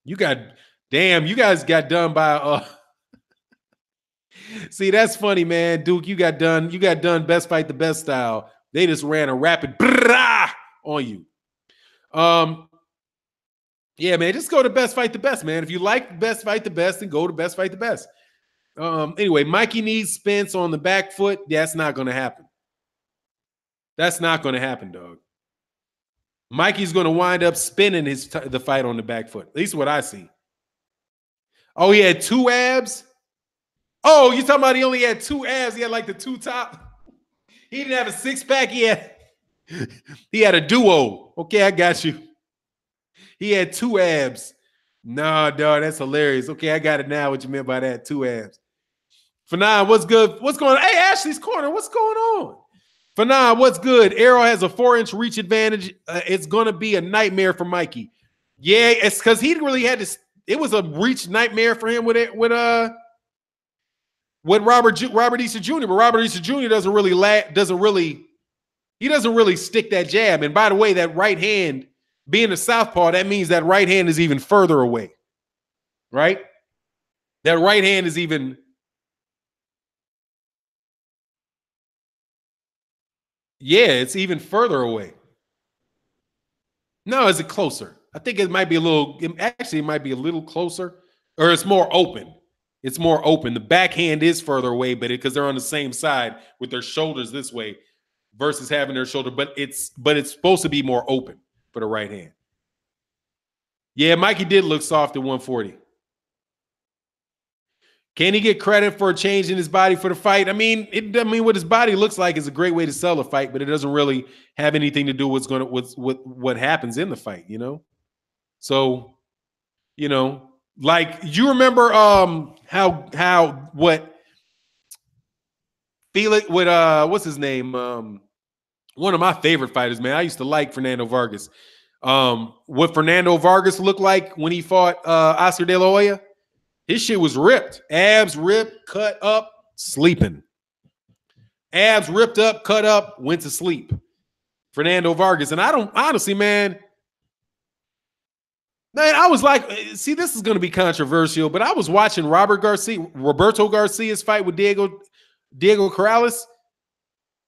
You guys got done by See, that's funny, man. Duke, you got done Best Fight the Best style. They just ran a rapid on you. Yeah, man, just go to Best Fight the Best, man. If you like Best Fight the Best, then go to Best Fight the Best. Anyway, Mikey needs Spence on the back foot. That's not going to happen. That's not going to happen, dog. Mikey's going to wind up spinning the fight on the back foot. At least what I see. Oh, he had 2 abs? Oh, you talking about he only had 2 abs? He had like the 2 top. He didn't have a 6-pack. He had a duo. Okay, I got you. He had 2 abs. Nah, dog, that's hilarious. Okay, I got it now. What you meant by that? 2 abs. Fannon, what's good? What's going on? Hey, Ashley's Corner, what's going on? Fannon, what's good? Errol has a 4-inch reach advantage. It's going to be a nightmare for Mikey. Yeah, it's because he really had to. It was a reach nightmare for him with Robert Easter Jr. But Robert Easter Jr. doesn't really stick that jab. And by the way, that right hand being a southpaw, that means that right hand is even further away, right? That right hand is even. Yeah, it's even further away. No, is it closer? I think it might be a little. Actually, it might be a little closer, or it's more open. It's more open. The backhand is further away, but because they're on the same side with their shoulders this way, versus having their shoulder. But it's supposed to be more open for the right hand. Yeah, Mikey did look soft at 140. Can he get credit for changing his body for the fight? I mean, what his body looks like is a great way to sell a fight, but it doesn't really have anything to do with what happens in the fight, you know? So, you know, like you remember what Felix with what's his name? One of my favorite fighters, man. I used to like Fernando Vargas. What Fernando Vargas looked like when he fought Oscar De La Hoya? His shit was ripped. Abs ripped, cut up, sleeping. Abs ripped up, cut up, went to sleep. Fernando Vargas. And I don't, honestly, man, I was like, see, this is going to be controversial, but I was watching Roberto Garcia's fight with Diego Corrales.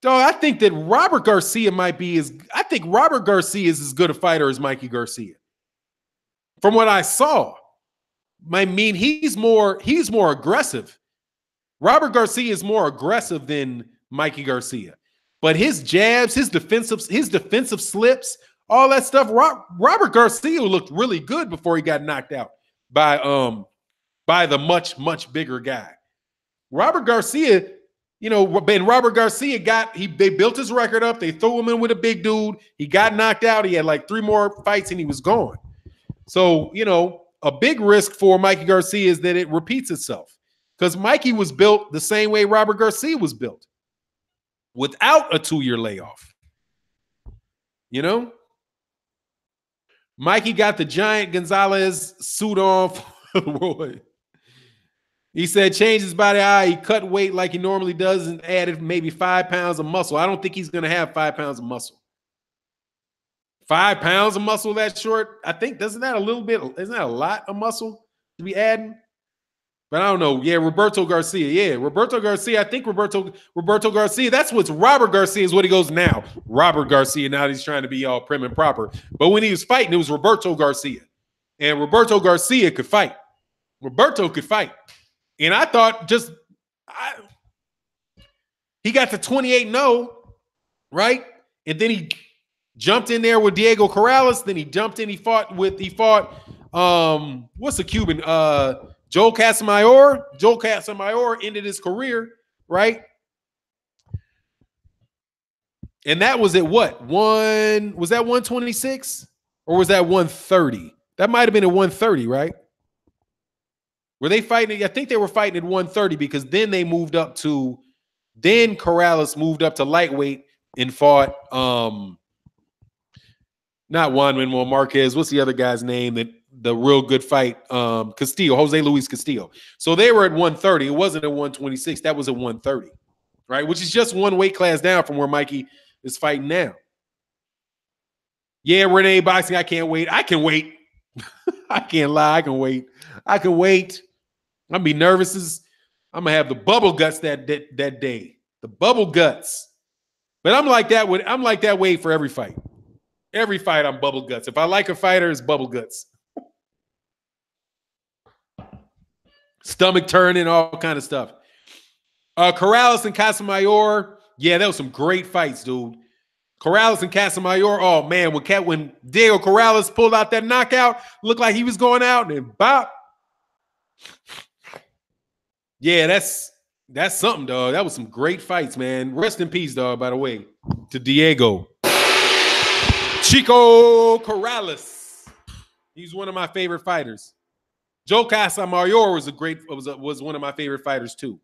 Dog, I think that Robert Garcia I think Robert Garcia is as good a fighter as Mikey Garcia. From what I saw. I mean, he's more aggressive. Robert Garcia is more aggressive than Mikey Garcia. But his jabs, his defensive slips, all that stuff, Robert Garcia looked really good before he got knocked out by the much bigger guy. Robert Garcia, you know, and Robert Garcia they built his record up. They threw him in with a big dude. He got knocked out. He had like 3 more fights and he was gone. So, you know, a big risk for Mikey Garcia is that it repeats itself because Mikey was built the same way Robert Garcia was built without a 2-year layoff. You know, Mikey got the giant Gonzalez suit on for the world. He said, change his body. He cut weight like he normally does and added maybe 5 pounds of muscle. I don't think he's going to have 5 pounds of muscle. 5 pounds of muscle that short, I think, isn't that a lot of muscle to be adding? But I don't know. Yeah, Roberto Garcia. Yeah, Roberto Garcia. I think Roberto Garcia, that's what's Robert Garcia is what he goes now. Robert Garcia, now he's trying to be all prim and proper. But when he was fighting, it was Roberto Garcia. And Roberto Garcia could fight. Roberto could fight. And I thought he got to 28-0, right? And then he jumped in there with Diego Corrales. Then he jumped in. He fought what's the Cuban? Joel Casamayor. Joel Casamayor ended his career, right? And that was at what? Was that 126? Or was that 130? That might have been at 130, right? Were they fighting? I think they were fighting at 130 because then Corrales moved up to lightweight and fought not Juan Manuel Marquez. What's the other guy's name that the real good fight? Castillo, Jose Luis Castillo. So they were at 130. It wasn't at 126. That was at 130, right? Which is just one weight class down from where Mikey is fighting now. Yeah, Renee boxing. I can't wait. I can wait. I can't lie. I can wait. I'm gonna be nervous. I'm gonna have the bubble guts that day. The bubble guts. But I'm like that way for every fight. Every fight, I'm bubble guts. If I like a fighter, it's bubble guts. Stomach turning, all kind of stuff. Corrales and Casamayor. Yeah, that was some great fights, dude. Corrales and Casamayor. Oh, man, when Diego Corrales pulled out that knockout, looked like he was going out and bop. Yeah, that's something, dog. That was some great fights, man. Rest in peace, dog, by the way, to Diego. Chico Corrales. He's one of my favorite fighters. Joe Casamayor was one of my favorite fighters too.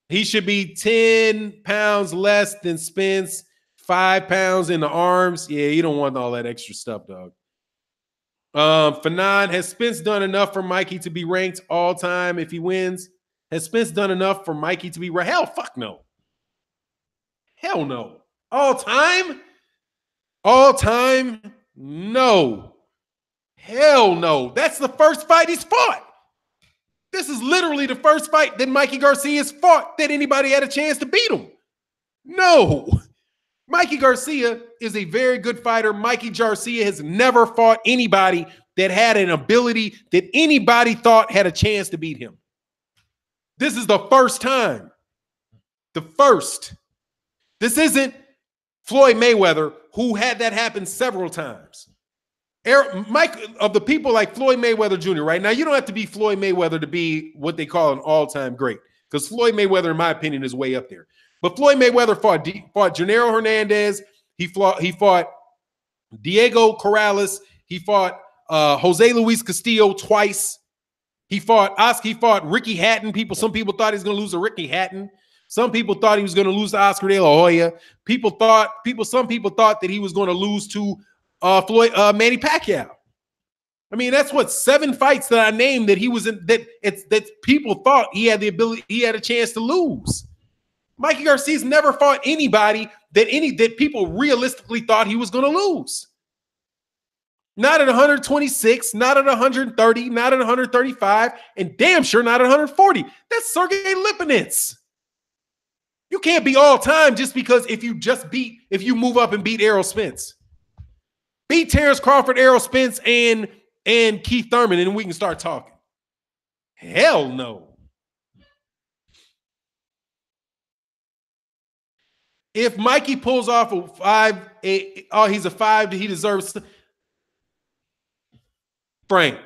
He should be 10 pounds less than Spence, 5 pounds in the arms. Yeah, you don't want all that extra stuff, dog. Fannon, has Spence done enough for Mikey to be ranked all time if he wins? Has Spence done enough for Mikey to be ranked? Hell, fuck no. Hell no. All time? All time? No. Hell no. That's the first fight he's fought. This is literally the first fight that Mikey Garcia's fought that anybody had a chance to beat him. No. Mikey Garcia is a very good fighter. Mikey Garcia has never fought anybody that had an ability that anybody thought had a chance to beat him. This is the first time. The first. This isn't Floyd Mayweather, who had that happen several times. Mike, of the people like Floyd Mayweather Jr., right? Now, you don't have to be Floyd Mayweather to be what they call an all-time great, because Floyd Mayweather, in my opinion, is way up there. But Floyd Mayweather fought Gennaro Hernandez. He fought Diego Corrales. He fought Jose Luis Castillo twice. He fought Ricky Hatton. Some people thought he was going to lose to Ricky Hatton. Some people thought he was going to lose to Oscar De La Hoya. Some people thought that he was going to lose to Manny Pacquiao. I mean, that's what 7 fights that I named that he was in that people thought he had a chance to lose. Mikey Garcia's never fought anybody that people realistically thought he was going to lose. Not at 126, not at 130, not at 135, and damn sure not at 140. That's Sergey Lipinets. You can't be all time just because if you move up and beat Errol Spence. Beat Terrence Crawford, Errol Spence, and Keith Thurman, and we can start talking. Hell no. If Mikey pulls off a 5'8", he's a 5, he deserves. Frank,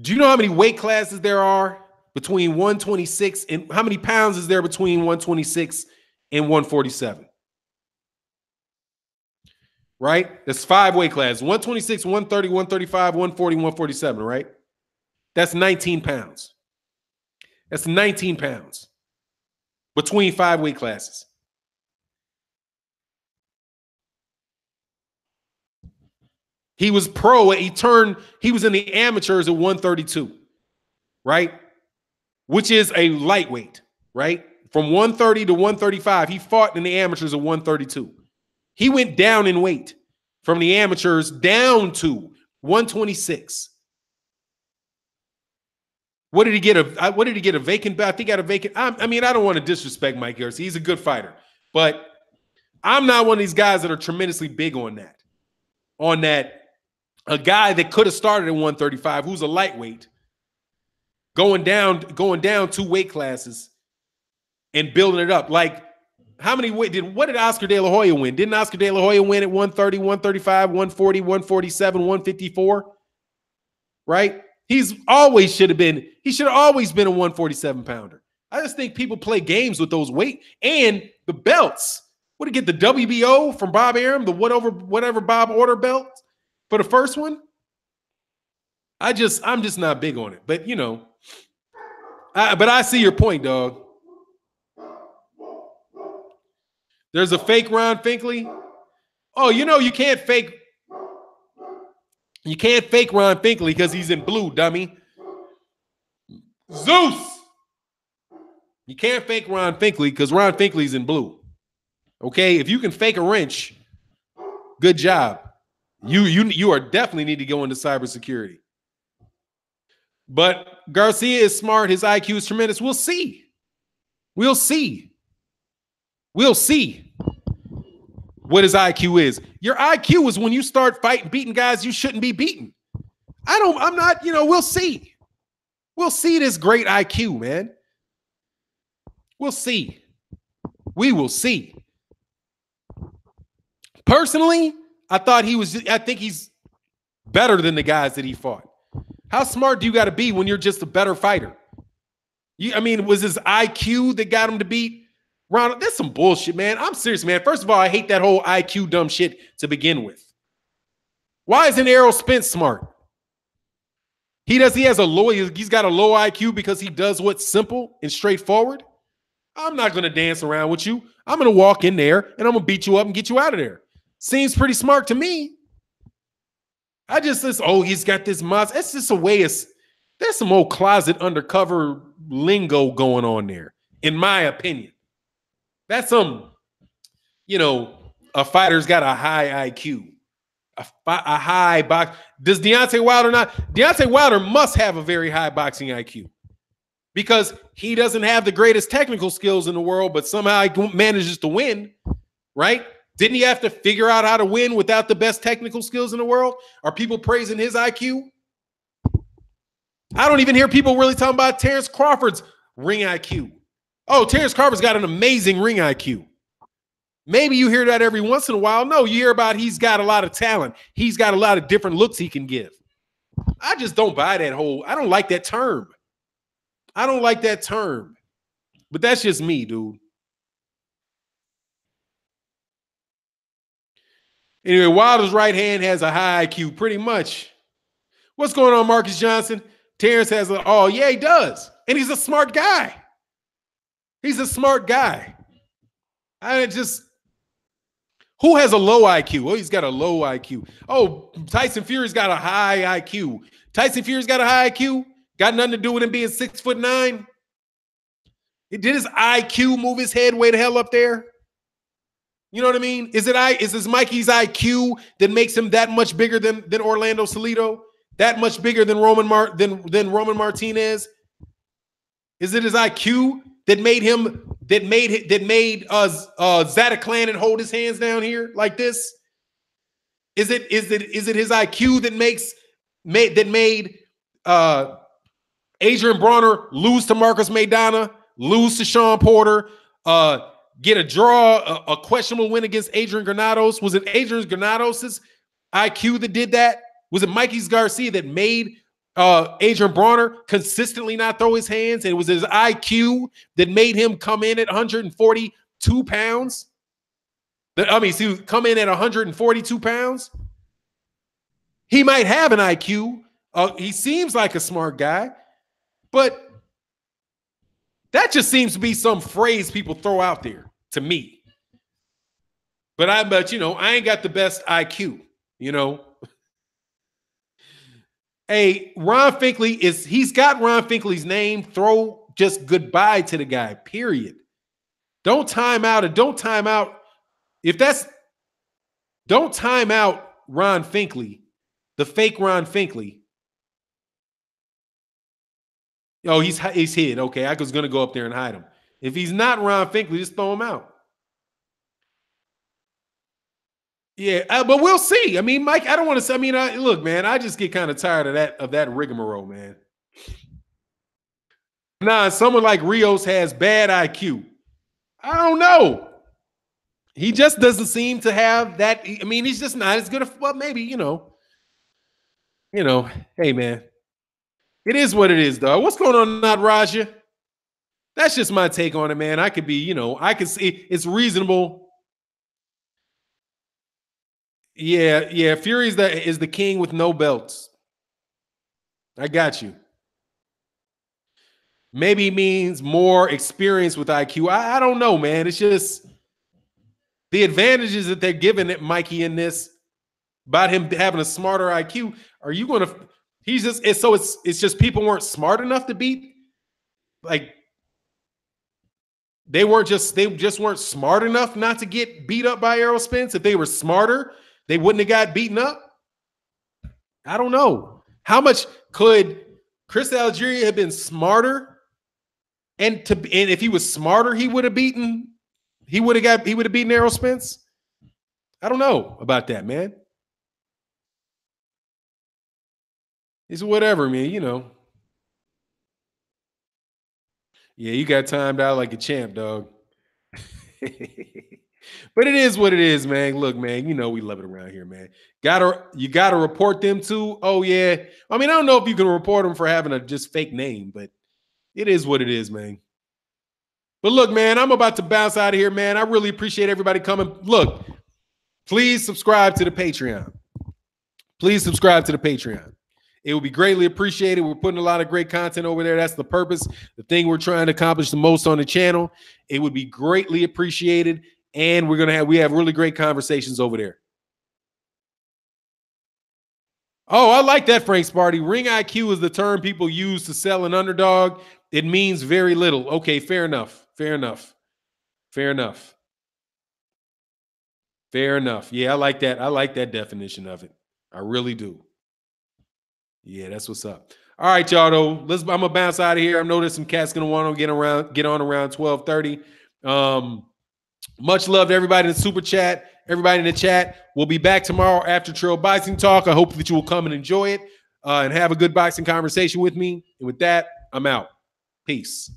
do you know how many weight classes there are between 126 and how many pounds is there between 126 and 147? Right? That's 5 weight classes. 126, 130, 135, 140, 147, right? That's 19 pounds. That's 19 pounds between 5 weight classes. He was pro. He was in the amateurs at 132, right? Which is a lightweight, right? From 130 to 135, he fought in the amateurs at 132. He went down in weight from the amateurs down to 126. What did he get a vacant belt? I think he got a vacant. I mean, I don't want to disrespect Mike Garcia. He's a good fighter, but I'm not one of these guys that are tremendously big on that. A guy that could have started at 135, who's a lightweight, going down 2 weight classes and building it up. Like, what did Oscar De La Hoya win? Didn't Oscar De La Hoya win at 130, 135, 140, 147, 154? Right? He should have always been a 147 pounder. I just think people play games with those weight and the belts. What did he get, the WBO from Bob Arum, the whatever Bob Order belt for the first one? I'm just not big on it. But you know, but I see your point, dog. There's a fake Ron Finkley. Oh, you know you can't fake Ron Finkley because he's in blue, dummy. Zeus. You can't fake Ron Finkley because Ron Finkley's in blue. Okay, if you can fake a wrench, good job. You are definitely need to go into cybersecurity. But Garcia is smart. His IQ is tremendous. We'll see. We'll see what his IQ is. Your IQ is when you start beating guys you shouldn't be beating. We'll see. We'll see this great IQ, man. We'll see. We will see. Personally, I think he's better than the guys that he fought. How smart do you got to be when you're just a better fighter? Was his IQ that got him to beat Ronald? That's some bullshit, man. I'm serious, man. First of all, I hate that whole IQ dumb shit to begin with. Why isn't Errol Spence smart? He's got a low IQ because he does what's simple and straightforward. I'm not going to dance around with you. I'm going to walk in there and I'm going to beat you up and get you out of there. Seems pretty smart to me. He's got this monster. It's just there's some old closet undercover lingo going on there, in my opinion. That's a fighter's got a high IQ, a high box. Does Deontay Wilder not? Deontay Wilder must have a very high boxing IQ. because he doesn't have the greatest technical skills in the world, but somehow he manages to win, right? Didn't he have to figure out how to win without the best technical skills in the world? Are people praising his IQ? I don't even hear people really talking about Terrence Crawford's ring IQ. Oh, Terrence Crawford's got an amazing ring IQ. Maybe you hear that every once in a while. No, you hear about he's got a lot of talent. He's got a lot of different looks he can give. I just don't buy that whole, I don't like that term. I don't like that term. But that's just me, dude. Anyway, Wilder's right hand has a high IQ, pretty much. What's going on, Marcus Johnson? Terrence has a, oh, yeah, he does. And he's a smart guy. He's a smart guy. I just, who has a low IQ? Oh, he's got a low IQ. Oh, Tyson Fury's got a high IQ. Tyson Fury's got a high IQ? Got nothing to do with him being 6'9"? Did his IQ move his head way the hell up there? You know what I mean? Is this Mikey's IQ that makes him that much bigger than Orlando Salido? That much bigger than Roman Martinez? Is it his IQ that made Zataclan hold his hands down here like this? Is it his IQ that made Adrian Broner lose to Marcus Maidana, lose to Sean Porter, get a draw, a questionable win against Adrian Granados? Was it Adrian Granados' IQ that did that? Was it Mikey's Garcia that made Adrian Broner consistently not throw his hands? And it was his IQ that made him come in at 142 pounds? Come in at 142 pounds? He might have an IQ. He seems like a smart guy, but that just seems to be some phrase people throw out there to me. But I ain't got the best IQ, you know. Hey, Ron Finkley he's got Ron Finkley's name. Throw just goodbye to the guy, period. Don't time out. Don't time out Ron Finkley, the fake Ron Finkley. Oh, he's hid. Okay, I was going to go up there and hide him. If he's not Ron Finkley, just throw him out. Yeah, but we'll see. I mean, Mike, I don't want to say. I mean, look, man, I just get kind of tired of that rigmarole, man. Nah, someone like Rios has bad IQ. I don't know. He just doesn't seem to have that. I mean, he's just not as good. Well, maybe Hey, man. It is what it is, dog. What's going on, not Raja? That's just my take on it, man. I could be, I could see it's reasonable. Yeah. Fury is the king with no belts. I got you. Maybe means more experience with IQ. I don't know, man. It's just the advantages that they're giving at Mikey in this about him having a smarter IQ. Are you going to? He's just it's just people weren't smart enough to beat. Like they just weren't smart enough not to get beat up by Errol Spence. If they were smarter, they wouldn't have got beaten up. I don't know. How much could Chris Algieri have been smarter? And if he was smarter, he would have beaten Errol Spence. I don't know about that, man. It's whatever, man, Yeah, you got timed out like a champ, dog. But it is what it is, man. Look, man, we love it around here, man. You gotta report them too. Oh, yeah. I mean, I don't know if you can report them for having a just fake name, but it is what it is, man. But look, man, I'm about to bounce out of here, man. I really appreciate everybody coming. Look, please subscribe to the Patreon. Please subscribe to the Patreon. It would be greatly appreciated. We're putting a lot of great content over there. That's the purpose, the thing we're trying to accomplish the most on the channel. It would be greatly appreciated. And we have really great conversations over there. Oh, I like that, Frank Sparty. Ring IQ is the term people use to sell an underdog. It means very little. Okay, fair enough. Fair enough. Fair enough. Fair enough. Yeah, I like that. I like that definition of it. I really do. Yeah, that's what's up. All right, y'all. Though, I'm gonna bounce out of here. I know there's some cats gonna want to get on around 12:30. Much love to everybody in the super chat. Everybody in the chat. We'll be back tomorrow after Trail Boxing Talk. I hope that you will come and enjoy it and have a good boxing conversation with me. And with that, I'm out. Peace.